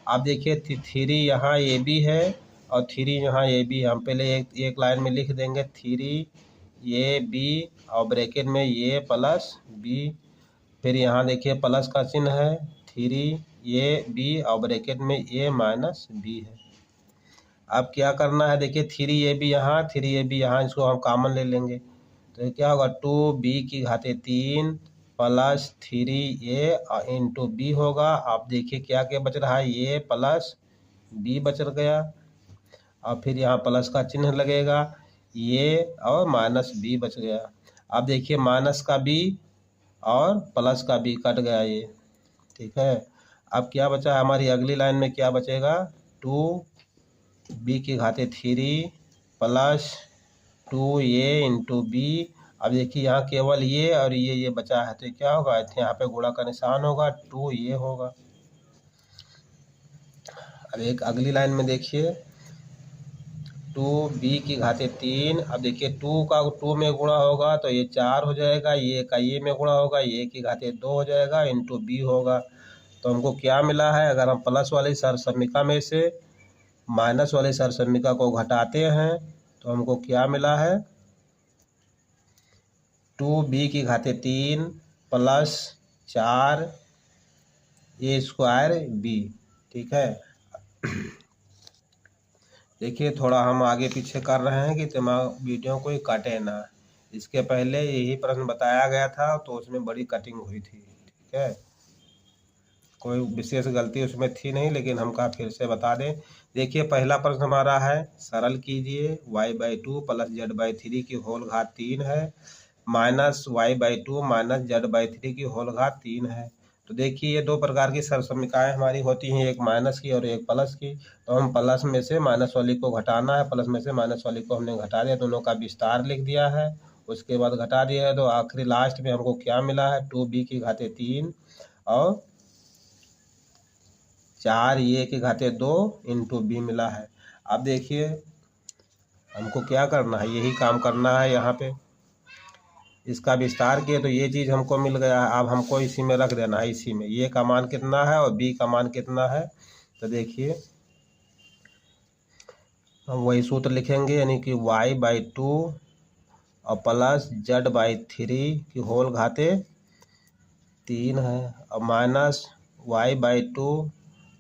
A: अब देखिए 3 यहाँ ए बी है और 3 यहाँ ए बी, हम पहले एक लाइन में लिख देंगे 3 ए बी और ब्रैकेट में ए प्लस बी, फिर यहाँ देखिए प्लस का चिन्ह है 3 ए बी और ब्रैकेट में ए माइनस बी है। अब क्या करना है, देखिए 3ab यहाँ 3ab यहाँ, इसको हम कॉमन ले लेंगे तो क्या होगा 2b की घाते 3 प्लस 3a इंटू बी होगा। आप देखिए क्या क्या बच रहा है, ए प्लस बी बच गया और फिर यहाँ प्लस का चिन्ह लगेगा, ये और माइनस बी बच गया। अब देखिए माइनस का बी और प्लस का बी कट गया ये। ठीक है, अब क्या बचा हमारी अगली लाइन में, क्या बचेगा 2b की घाते 3 प्लस 2a इंटू बी। अब देखिए यहाँ केवल ये और ये बचा है तो क्या होगा, यहाँ पे गुणा का निशान होगा 2 ये होगा। अब एक अगली लाइन में देखिए 2b की घाते 3, अब देखिए 2 का 2 में गुणा होगा तो ये 4 हो जाएगा, ये का ये में गुणा होगा ये की घाते 2 हो जाएगा इंटू बी होगा। तो हमको क्या मिला है, अगर हम प्लस वाली सरसम्मिका में से माइनस वाली सरसम्मिका को घटाते हैं तो हमको क्या मिला है 2b की घाते 3 प्लस 4 ए स्क्वायर बी। ठीक है, देखिए थोड़ा हम आगे पीछे कर रहे हैं कि वीडियो कोई काटे ना, इसके पहले यही प्रश्न बताया गया था तो उसमें बड़ी कटिंग हुई थी। ठीक है, कोई विशेष गलती उसमें थी नहीं, लेकिन हम कहा फिर से बता दें। देखिए पहला प्रश्न हमारा है, सरल कीजिए y/2 प्लस z/3 की होल घात 3 है माइनस y/2 माइनस z/3 की होल घात 3 है। तो देखिए ये दो प्रकार की सरसमीकाएँ हमारी होती हैं, एक माइनस की और एक प्लस की। तो हम प्लस में से माइनस वाली को घटाना है, प्लस में से माइनस वाली को हमने घटा दिया, दोनों का विस्तार लिख दिया है, उसके बाद घटा दिया है। तो आखिरी लास्ट में हमको क्या मिला है, 2b⁻3 और 4a⁻2 इंटू b मिला है। अब देखिए हमको क्या करना है, यही काम करना है यहाँ पे। इसका विस्तार किए तो ये चीज़ हमको मिल गया है। अब हमको इसी में रख देना है, इसी में ये का मान कितना है और b का मान कितना है। तो देखिए हम वही सूत्र लिखेंगे, यानी कि y/2 और प्लस z/3 की होल घाते 3 है, और माइनस y/2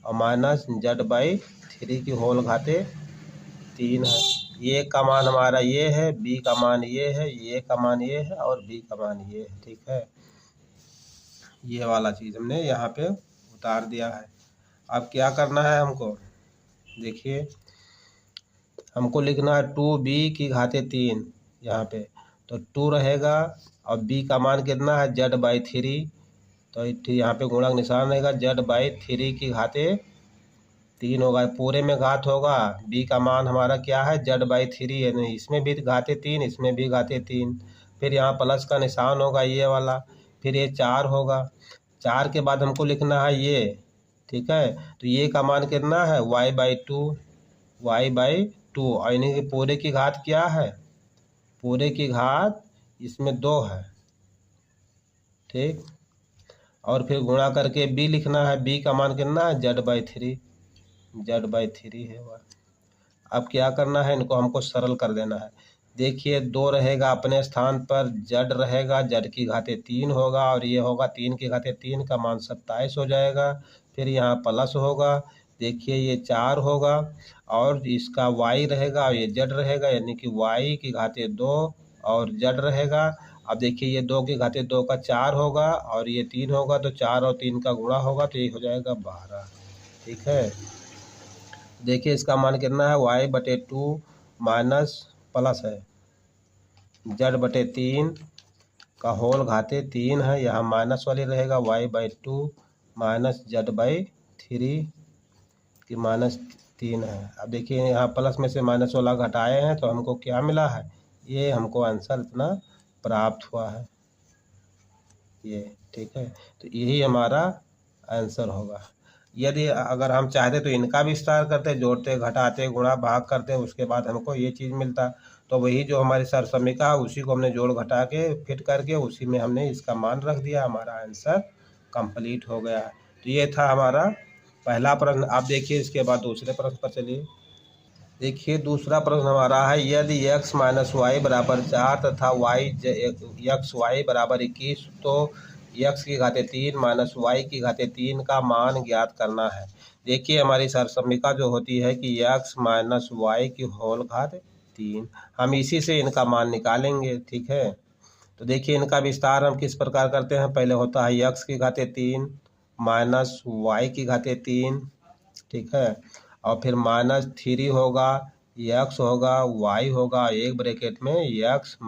A: और माइनस z/3 की होल घाते 3 है। ये का मान हमारा ये है, b का मान ये है, ये का मान ये है और b का मान ये है। ठीक है, ये वाला चीज़ हमने यहाँ पे उतार दिया है। अब क्या करना है हमको, देखिए हमको लिखना है 2b⁻3 यहाँ पे। तो 2 रहेगा और b का मान कितना है, z/3। तो यहाँ पे गुणक निशान रहेगा, z/3 होगा, पूरे में घात होगा। b का मान हमारा क्या है, z/3 है, नहीं इसमें भी घाते 3, इसमें भी घाते 3। फिर यहाँ प्लस का निशान होगा ये वाला, फिर ये 4 होगा। 4 के बाद हमको लिखना है ये, ठीक है। तो ये का मान कितना है, y/2 और इन्हीं के पूरे की घात क्या है, पूरे की घात इसमें 2 है, ठीक। और फिर गुणा करके b लिखना है, b का मान कितना है, z/3 है वह। अब क्या करना है, इनको हमको सरल कर देना है। देखिए 2 रहेगा अपने स्थान पर, z रहेगा, z⁻3 होगा, और ये होगा 3⁻3 का मान 27 हो जाएगा। फिर यहाँ प्लस होगा, देखिए ये 4 होगा, और इसका y रहेगा और ये z रहेगा, यानी कि y⁻2 और z रहेगा। अब देखिए ये 2⁻2 का 4 होगा और ये 3 होगा, तो 4 और 3 का गुणा होगा, तो ये हो जाएगा 12। ठीक है, देखिए इसका मान कितना है, y/2 माइनस प्लस है z/3 का होल घाते 3 है, यहाँ माइनस वाली रहेगा, y/2 माइनस z/3 की -3 है। अब देखिए यहाँ प्लस में से माइनस वाला घटाए हैं, तो हमको क्या मिला है, ये हमको आंसर इतना प्राप्त हुआ है ये। ठीक है, तो यही हमारा आंसर होगा। यदि अगर हम चाहते तो इनका विस्तार करते, जोड़ते, घटाते, गुणा, भाग करते, उसके बाद हमको ये चीज़ मिलता। तो वही जो हमारी सरसमीका है उसी को हमने जोड़ घटा के फिट करके उसी में हमने इसका मान रख दिया, हमारा आंसर कंप्लीट हो गया है। तो ये था हमारा पहला प्रश्न। आप देखिए इसके बाद दूसरे प्रश्न पर चलिए। देखिए दूसरा प्रश्न हमारा है, यदि x - y = 4 तथा x y = 21 तो x⁻3 - y⁻3 का मान ज्ञात करना है। देखिए हमारी सरसमीका जो होती है कि x - y की होल घात 3, हम इसी से इनका मान निकालेंगे। ठीक है, तो देखिए इनका विस्तार हम किस प्रकार करते हैं, पहले होता है x⁻3 माइनस y⁻3, ठीक है, और फिर -3 होगा, x होगा, y होगा, एक ब्रैकेट में x -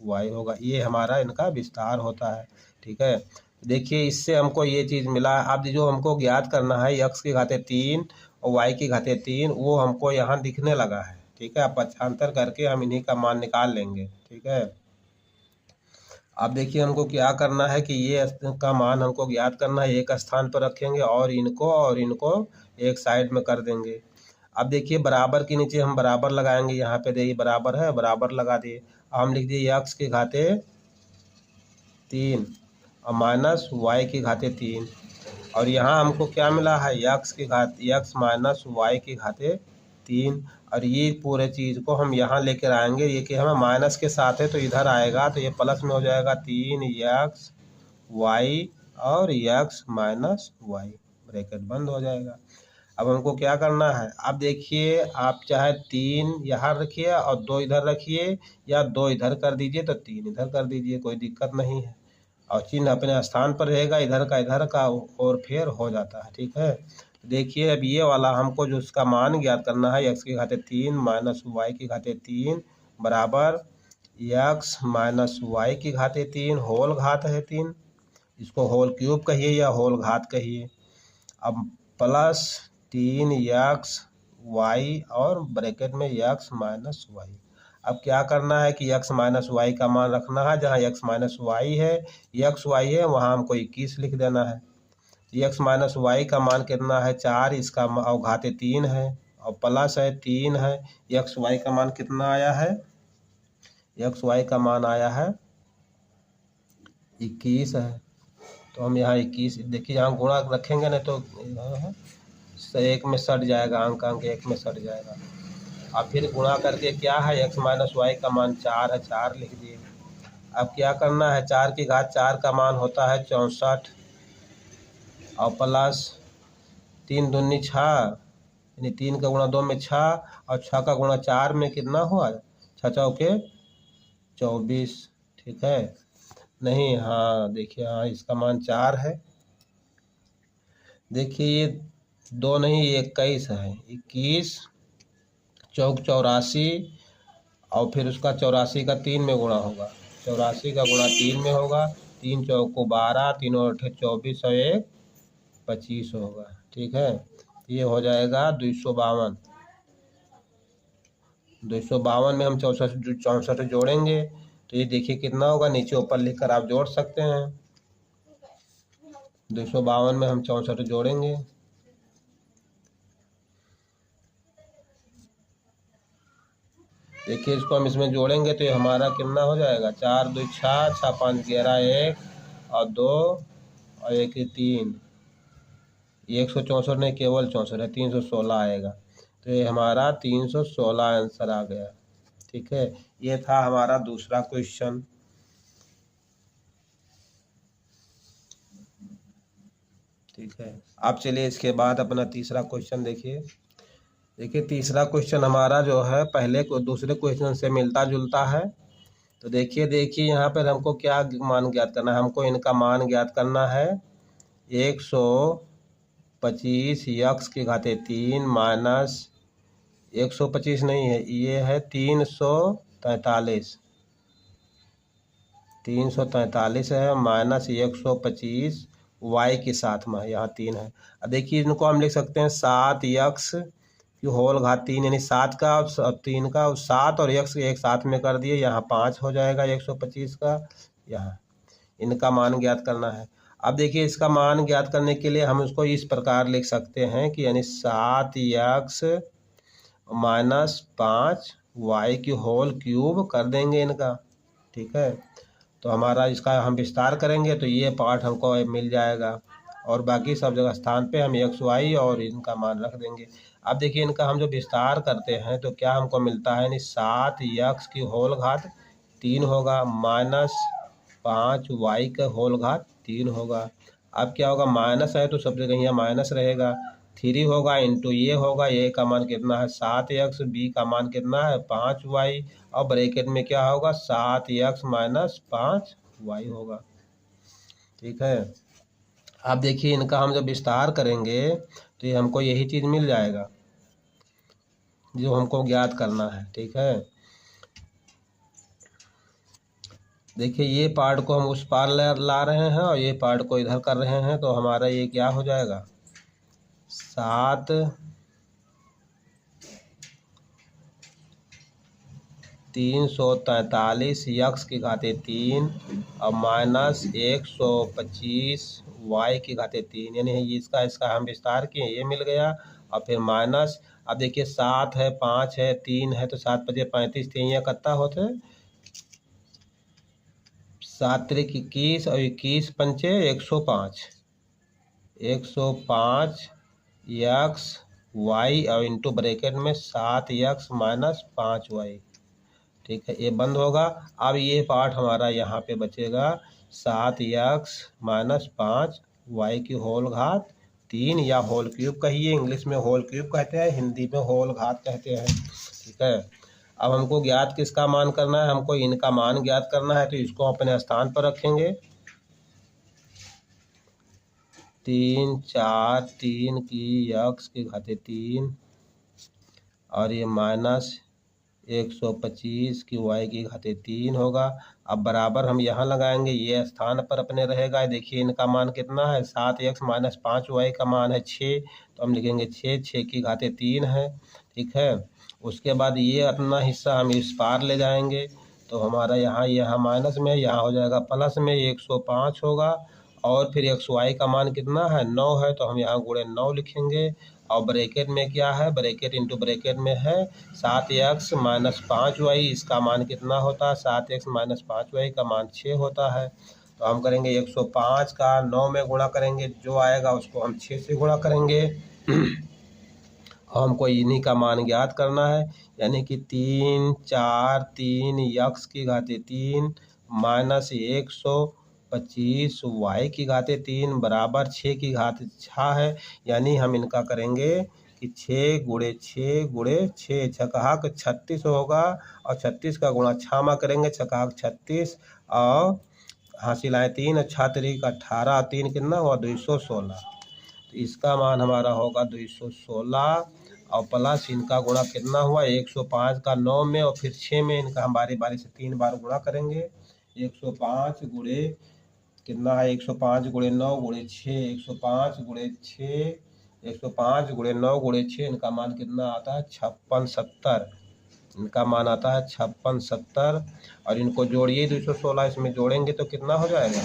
A: y होगा। ये हमारा इनका विस्तार होता है। ठीक है, देखिए इससे हमको ये चीज़ मिला। अब जो हमको ज्ञात करना है x⁻3 और y⁻3, वो हमको यहाँ दिखने लगा है। ठीक है, अब पक्षांतर करके हम इन्हीं का मान निकाल लेंगे। ठीक है, अब देखिए हमको क्या करना है कि ये का मान हमको ज्ञात करना है, एक स्थान पर रखेंगे और इनको एक साइड में कर देंगे। अब देखिए बराबर के नीचे हम बराबर लगाएंगे, यहाँ पे देखिए बराबर है, बराबर लगा दिए। हम लिख दिए x⁻3 और माइनस y⁻3, और यहाँ हमको क्या मिला है, x - y⁻3, और ये पूरे चीज़ को हम यहाँ लेकर आएंगे। ये कि हमें माइनस के साथ है तो इधर आएगा, तो ये प्लस में हो जाएगा 3x y और x - y, ब्रैकेट बंद हो जाएगा। अब हमको क्या करना है, अब देखिए आप चाहे 3 यहाँ रखिए और 2 इधर रखिए, या 2 इधर कर दीजिए तो 3 इधर कर दीजिए, कोई दिक्कत नहीं है, और चिन्ह अपने स्थान पर रहेगा, इधर का और फेर हो जाता है। ठीक है, देखिए अब ये वाला हमको जो उसका मान ज्ञात करना है, x⁻3 माइनस y⁻3 बराबर x - y⁻3 होल घात है 3 इसको होल क्यूब कहिए या होल घात कहिए। अब प्लस 3x(y) और ब्रैकेट में x-y। अब क्या करना है कि x-y का मान रखना है, जहाँ x-y है, है वहाँ हमको 21 लिख देना है। x-y का मान कितना है 4, इसका अवघाते 3 है, और प्लस है 3 है। xy का मान कितना आया है, xy का मान आया है 21 है। तो हम यहाँ 21 देखिए, यहाँ गुणा रखेंगे ना तो एक में सट जाएगा, अंक एक में सट जाएगा। अब फिर गुणा करके क्या है, x-y का मान 4 है, 4 लिख दिए। अब क्या करना है, 4 की घात 4 का मान होता है 64, और प्लस 3 दूनी 6, यानी 3 का गुणा 2 में 6, और 6 का गुणा 4 में कितना हुआ, 6 चौके 24। ठीक है, नहीं, हाँ देखिए, हाँ इसका मान 4 है। देखिए ये 2 नहीं, 21 है, 21 चौक 84, और फिर उसका 84 का 3 में गुणा होगा, 84 का गुणा 3 में होगा, 3 चौको 12, 3 और 24, और 1 25 होगा। ठीक है, ये हो जाएगा 252। 252 में हम 64 जोड़ेंगे तो ये देखिए कितना होगा, नीचे ऊपर लिखकर आप जोड़ सकते हैं। 252 में हम 64 जोड़ेंगे, देखिए इसको हम इसमें जोड़ेंगे तो ये हमारा कितना हो जाएगा, 4 2 6, 6 5 11, 1 और 2 और 1 3, 164 नहीं, केवल 64 है, 316 आएगा। तो ये हमारा 316 आंसर आ गया। ठीक है, ये था हमारा दूसरा क्वेश्चन। ठीक है, अब चलिए इसके बाद अपना तीसरा क्वेश्चन देखिए। देखिए तीसरा क्वेश्चन हमारा जो है पहले को दूसरे क्वेश्चन से मिलता जुलता है। तो देखिए यहाँ पर हमको क्या मान ज्ञात करना है, हमको इनका मान ज्ञात करना है 125 x की घाते 3 माइनस 125 नहीं है, ये है 343 है, माइनस 125 y के साथ में, यहाँ 3 है। अब देखिए इनको हम लिख सकते हैं 7x की होल घात 3, यानी 7 का और 3 का, 7 और x एक साथ में कर दिए, यहाँ 5 हो जाएगा 125 का। यहाँ इनका मान ज्ञात करना है। अब देखिए इसका मान ज्ञात करने के लिए हम इसको इस प्रकार लिख सकते हैं कि यानी 7x माइनस 5y की होल क्यूब कर देंगे इनका। ठीक है, तो हमारा इसका हम विस्तार करेंगे तो ये पार्ट हमको मिल जाएगा, और बाकी सब जगह स्थान पे हम xy और इनका मान रख देंगे। अब देखिए इनका हम जो विस्तार करते हैं तो क्या हमको मिलता है, यानी 7x की होल घात 3 होगा, माइनस 5y का होल घात 3 होगा। अब क्या होगा, माइनस है तो सब जगह यहाँ माइनस रहेगा, 3 होगा इंटू ये होगा, ये का मान कितना है 7x, b का मान कितना है 5y, और ब्रैकेट में क्या होगा 7x माइनस 5y होगा। ठीक है, अब देखिए इनका हम जब विस्तार करेंगे तो ये हमको यही चीज़ मिल जाएगा जो हमको ज्ञात करना है। ठीक है, देखिए ये पार्ट को हम उस पार ला रहे हैं और ये पार्ट को इधर कर रहे हैं, तो हमारा ये क्या हो जाएगा, 7 343 x की घाते 3 और माइनस 125 y की घाते 3, यानी इसका हम विस्तार किए, ये मिल गया। और फिर माइनस, अब देखिए 7 है, 5 है, 3 है, तो 7 5 35, 3 या कितना होते, 7 3 21 और 21 पंचे 105, 105 x y और इंटू ब्रैकेट में 7x माइनस 5y। ठीक है, ये बंद होगा। अब ये पार्ट हमारा यहाँ पे बचेगा 7x माइनस 5y की होल घात 3, या होल क्यूब कहिए, इंग्लिश में होल क्यूब कहते हैं, हिंदी में होल घात कहते हैं। ठीक है, अब हमको ज्ञात किसका मान करना है, हमको इनका मान ज्ञात करना है, तो इसको अपने स्थान पर रखेंगे। 3 4 3 की x की घाते 3 और ये माइनस 125 की y की घाते 3 होगा। अब बराबर हम यहाँ लगाएंगे, ये स्थान पर अपने रहेगा। देखिए इनका मान कितना है, 7x माइनस 5y का मान है 6, तो हम लिखेंगे 6 की घाते 3 है। ठीक है, उसके बाद ये अपना हिस्सा हम इस पार ले जाएंगे, तो हमारा यहाँ माइनस में, यहाँ हो जाएगा प्लस में, 105 होगा। और फिर xy का मान कितना है, 9 है, तो हम यहाँ गुणे 9 लिखेंगे। और ब्रैकेट में क्या है, ब्रैकेट इंटू ब्रैकेट में है 7x माइनस 5y, इसका मान कितना होता है, 7x माइनस 5y का मान 6 होता है। तो हम करेंगे 105 का 9 में गुणा करेंगे, जो आएगा उसको हम 6 से गुणा करेंगे। हमको इन्हीं का मान ज्ञात करना है, यानी कि 3 4 3 x की घाते 3 माइनस 125 y की घाते 3 बराबर 6 की घाते 6 है। यानी हम इनका करेंगे कि 6 गुणे 6 गुणे 6, छकहाक 36 होगा, और 36 का गुणा 6 में करेंगे, छकहाक 36, और हासिल आए 3, 6 3 18, 3 कितना हुआ 216। तो इसका मान हमारा होगा 216, और प्लस इनका गुणा कितना हुआ 105 का 9 में और फिर 6 में, इनका हम बारी बारी से 3 बार गुणा करेंगे। 105 गुणे कितना है, 105 गुणे 9 गुणे 6, 105 गुणे 6, 105 गुणे 9 गुणे 6, इनका मान कितना आता है 56 70, इनका मान आता है 56 70। और इनको जोड़िए 216, इसमें जोड़ेंगे तो कितना हो जाएगा,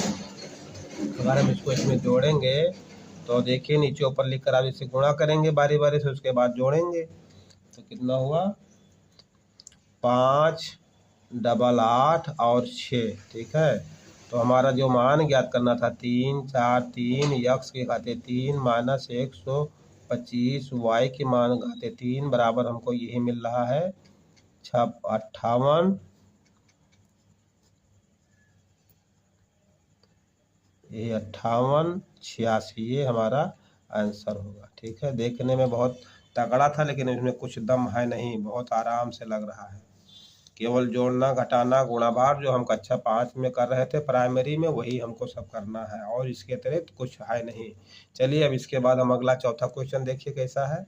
A: अगर हम इसको इसमें जोड़ेंगे तो देखिए नीचे ऊपर लिख कर आप इसे गुणा करेंगे बारी बारी से, उसके बाद जोड़ेंगे तो कितना हुआ 5 8 8 और 6। ठीक है, तो हमारा जो मान ज्ञात करना था 3 4 3 x के घाते 3 माइनस 125 y के मान घाते 3 बराबर हमको यही मिल रहा है 58, ये 58 86, ये हमारा आंसर होगा। ठीक है, देखने में बहुत तगड़ा था लेकिन इसमें कुछ दम है नहीं, बहुत आराम से लग रहा है। केवल जोड़ना घटाना गुणा भाग जो हम कक्षा 5 में कर रहे थे प्राइमरी में, वही हमको सब करना है, और इसके अतिरिक्त कुछ है नहीं। चलिए अब इसके बाद हम अगला चौथा क्वेश्चन देखिए कैसा है।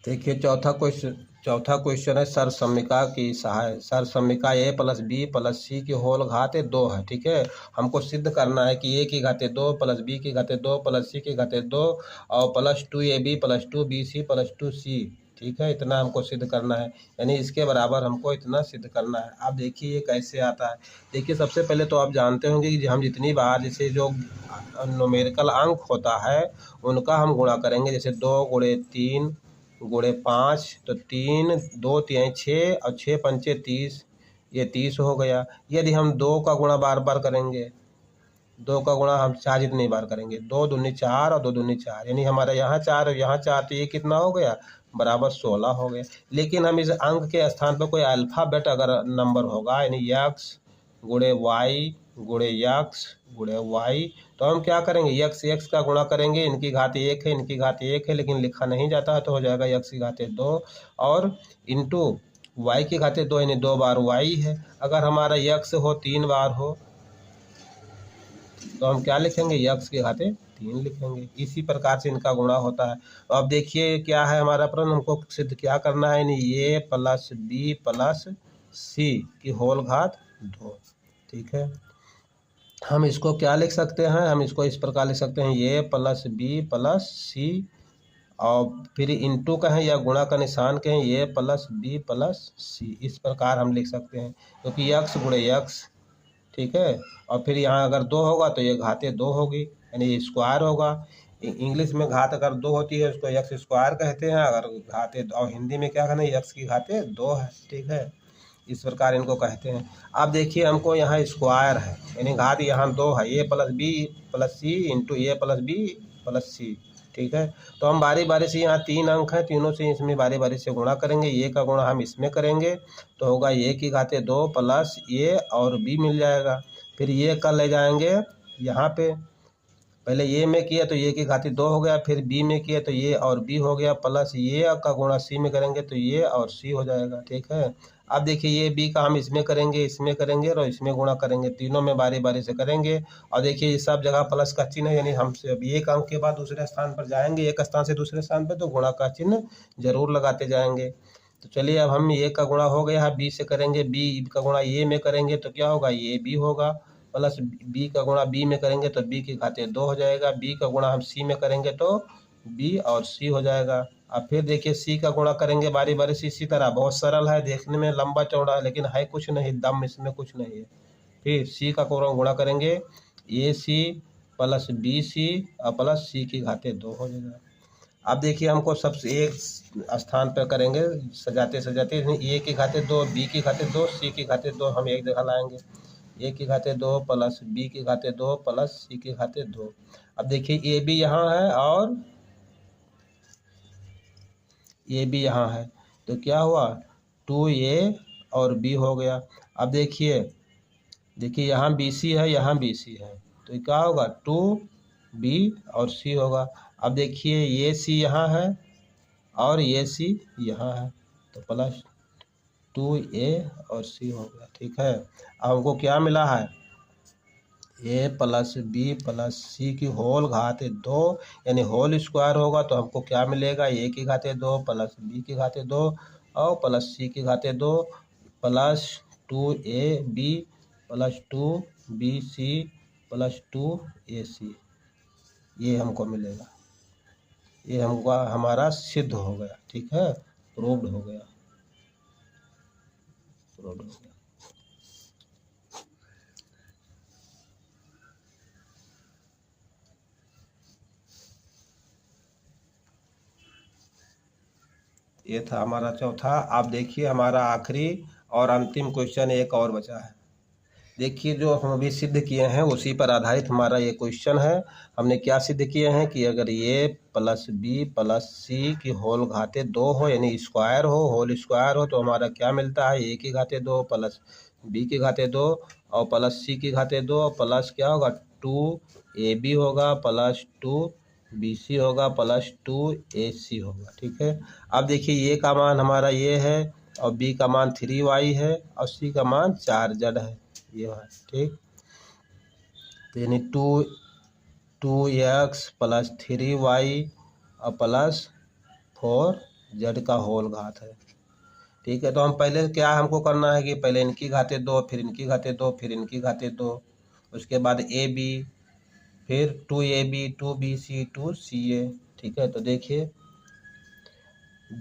A: देखिए चौथा क्वेश्चन है सरसम्मिका की सहाय। सरसम्मिका a प्लस बी प्लस सी की होल घाते 2 है। ठीक है, हमको सिद्ध करना है कि a की घाते 2 प्लस b की घाते 2 प्लस c की घाते 2 और plus 2ab plus 2bc plus 2c। ठीक है, इतना हमको सिद्ध करना है, यानी इसके बराबर हमको इतना सिद्ध करना है। आप देखिए ये कैसे आता है। देखिए सबसे पहले तो आप जानते होंगे कि हम जितनी बार जैसे जो न्यूमेरिकल अंक होता है उनका हम गुणा करेंगे, जैसे 2 गुणे 3 गुणे 5, तो 3 2 3 6 और 6 पंचे 30, ये 30 हो गया। यदि हम 2 का गुणा बार बार करेंगे, 2 का गुणा हम 4 जितनी बार करेंगे, 2 दूनी 4 और 2 दूनी 4, यानी हमारा यहाँ 4 और यहाँ 4, तो ये कितना हो गया बराबर 16 हो गया। लेकिन हम इस अंक के स्थान पर कोई अल्फ़ाबेट अगर नंबर होगा, यानी x गुणे y गुणे x गुणे y, तो हम क्या करेंगे x का गुणा करेंगे, इनकी घात 1 है इनकी घात 1 है, लेकिन लिखा नहीं जाता है, तो हो जाएगा x की घाते 2 और इंटू y की घाते 2, यानी 2 बार y है। अगर हमारा x हो 3 बार हो तो हम क्या लिखेंगे x की घाते 3 लिखेंगे। इसी प्रकार से इनका गुणा होता है। तो अब देखिए क्या है हमारा प्रश्न, हमको सिद्ध क्या करना है, यानी a plus b plus c की होल घात 2। ठीक है, हम इसको क्या लिख सकते हैं, हम इसको इस प्रकार लिख सकते हैं a प्लस बी प्लस सी, और फिर इंटू कहें या गुणा का निशान कहें a प्लस बी प्लस सी, इस प्रकार हम लिख सकते हैं, क्योंकि x गुणे x। ठीक है, और फिर यहाँ अगर 2 होगा तो ये घाते 2 होगी, यानी ये स्क्वायर होगा। इंग्लिश में घात अगर 2 होती है उसको x स्क्वायर कहते हैं, अगर घाते, और हिंदी में क्या कहना है x की घाते 2 है। ठीक है, इस प्रकार इनको कहते हैं। अब देखिए हमको यहाँ स्क्वायर है, यानी घात यहाँ 2 है, a plus B plus C into a plus B plus C. ठीक है, तो हम बारी बारी से, यहाँ 3 अंक हैं, तीनों से इसमें बारी बारी से गुणा करेंगे। a का गुणा हम इसमें करेंगे तो होगा a की घाते 2 प्लस a और b मिल जाएगा। फिर ये का ले जाएंगे यहाँ पे, पहले ए में किया तो ए की घाती 2 हो गया, फिर बी में किया तो ए और बी हो गया, प्लस ए का गुणा सी में करेंगे तो ए और सी हो जाएगा। ठीक है, अब देखिए ये बी का हम इसमें करेंगे, इसमें करेंगे और इसमें गुणा करेंगे, तीनों में बारी बारी से करेंगे। और देखिए ये सब जगह प्लस का चिन्ह है, यानी हमसे अब एक अंक के बाद दूसरे स्थान पर जाएंगे, एक स्थान से दूसरे स्थान पर, तो गुणा का चिन्ह जरूर लगाते जाएंगे। तो चलिए अब हम ए का गुणा हो गया है, बी से करेंगे, बी का गुणा ए में करेंगे तो क्या होगा, ये बी होगा, प्लस बी का गुणा बी में करेंगे तो बी की घाते 2 हो जाएगा, बी का गुणा हम सी में करेंगे तो बी और सी हो जाएगा। अब फिर देखिए सी का गुणा करेंगे बारी बारी से, इसी तरह, बहुत सरल है, देखने में लंबा चौड़ा है लेकिन है कुछ नहीं, दम इसमें कुछ नहीं है। फिर सी का गुणा करेंगे, ए सी प्लस बी सी और प्लस सी की घाते 2 हो जाएगा। अब देखिए हमको सबसे एक स्थान पर करेंगे, सजाते सजाते, ए की घाते 2, बी की घाते 2, सी की घाते 2 हम एक जगह लाएंगे, ए की घाते 2 प्लस बी की घाते 2 प्लस सी की घाते 2। अब देखिए ए भी यहाँ है और ए भी यहाँ है, तो क्या हुआ, 2a और b हो गया। अब देखिए यहाँ बी सी है, यहाँ बी सी है, तो क्या होगा, 2b और c होगा। अब देखिए ये c यहाँ है और ये c यहाँ है, तो प्लस 2a और c हो गया। ठीक है, अब हमको क्या मिला है, ए प्लस बी प्लस सी की होल घाते 2, यानी होल स्क्वायर होगा तो हमको क्या मिलेगा, ए की घाते 2 प्लस बी की घाते 2 और प्लस सी की घाते 2 plus 2ab plus 2bc plus 2ac, ये हमको मिलेगा, ये हमको हमारा सिद्ध हो गया। ठीक है, प्रूव्ड हो गया, प्रूव्ड हो गया। ये था हमारा चौथा। आप देखिए हमारा आखिरी और अंतिम क्वेश्चन एक और बचा है। देखिए जो हम अभी सिद्ध किए हैं उसी पर आधारित हमारा ये क्वेश्चन है। हमने क्या सिद्ध किए हैं कि अगर ए प्लस बी प्लस सी की होल घाते 2 हो, यानी स्क्वायर हो, होल स्क्वायर हो, तो हमारा क्या मिलता है, ए की घाते 2 प्लस बी की घाते 2 और प्लस सी की घाते 2 और प्लस क्या होगा, 2ab होगा प्लस 2bc होगा प्लस 2ac होगा। ठीक है, अब देखिए ए का मान हमारा ये है और बी का मान 3y है और सी का मान 4z है, ये है। ठीक, तो यानी 2x प्लस 3y और प्लस 4z का होल घात है। ठीक है, तो हम पहले क्या हमको करना है कि पहले इनकी घाते 2, फिर इनकी घाते 2, फिर इनकी घाते 2, उसके बाद ए बी, फिर 2ab 2bc 2ca। ठीक है, तो देखिए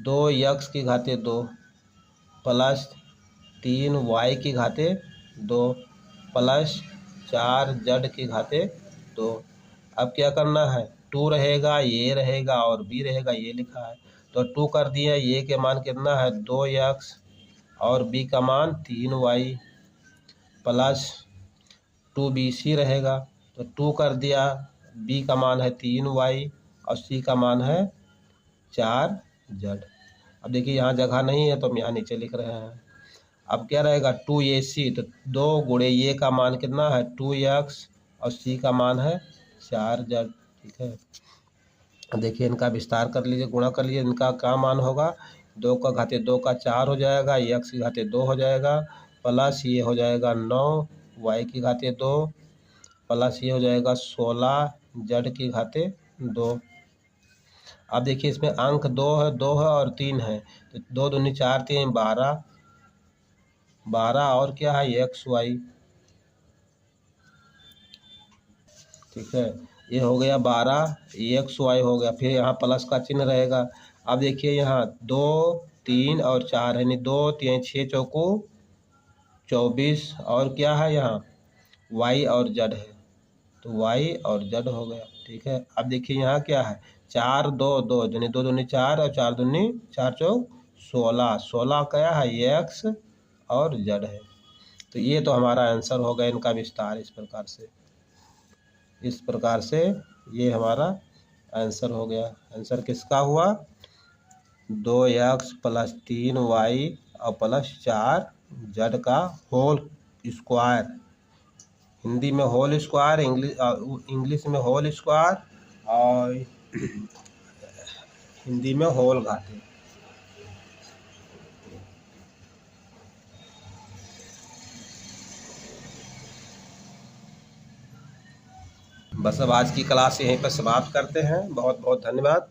A: 2x की घाते 2 प्लस 3y की घाते 2 प्लस 4z की घाते 2। अब क्या करना है, 2 रहेगा, ये रहेगा और b रहेगा, ये लिखा है तो 2 कर दिया, ये के मान कितना है 2x और b का मान 3y प्लस 2bc रहेगा तो 2 कर दिया, b का मान है 3y और c का मान है 4z। अब देखिए यहाँ जगह नहीं है तो हम यहाँ नीचे लिख रहे हैं। अब क्या रहेगा 2ac, तो 2 गुणे ये का मान कितना है 2x और c का मान है 4z। ठीक है, देखिए इनका विस्तार कर लीजिए, गुणा कर लीजिए, इनका क्या मान होगा, 2 का घाते 2 का 4 हो जाएगा, x की घाते 2 हो जाएगा प्लस ये हो जाएगा 9 y की घाते 2 प्लस ये हो जाएगा 16 z की घाते 2। अब देखिए इसमें अंक 2 है और 3 है, तो 2 दूनी 4 3 12 और क्या है एक्स वाई। ठीक है, ये हो गया 12 एक्स वाई हो गया, फिर यहाँ प्लस का चिन्ह रहेगा। अब देखिए यहाँ 2 3 और 4 यानी 2 3 6 चौको 24 और क्या है यहाँ वाई और जेड है, तो वाई और जेड हो गया। ठीक है, अब देखिए यहाँ क्या है 4 2 2 यानी 2 दूनी 4 और 4 दूनी 4 चौक 16, 16 क्या है एक्स और जेड है। तो ये तो हमारा आंसर हो गया इनका विस्तार। इस प्रकार से ये हमारा आंसर हो गया। आंसर किसका हुआ 2x प्लस 3y और प्लस 4z का होल स्क्वायर, हिंदी में होल स्क्वायर, इंग्लिश में होल स्क्वायर और हिंदी में होल घाटे। बस अब आज की क्लास यहीं पर समाप्त करते हैं। बहुत बहुत धन्यवाद।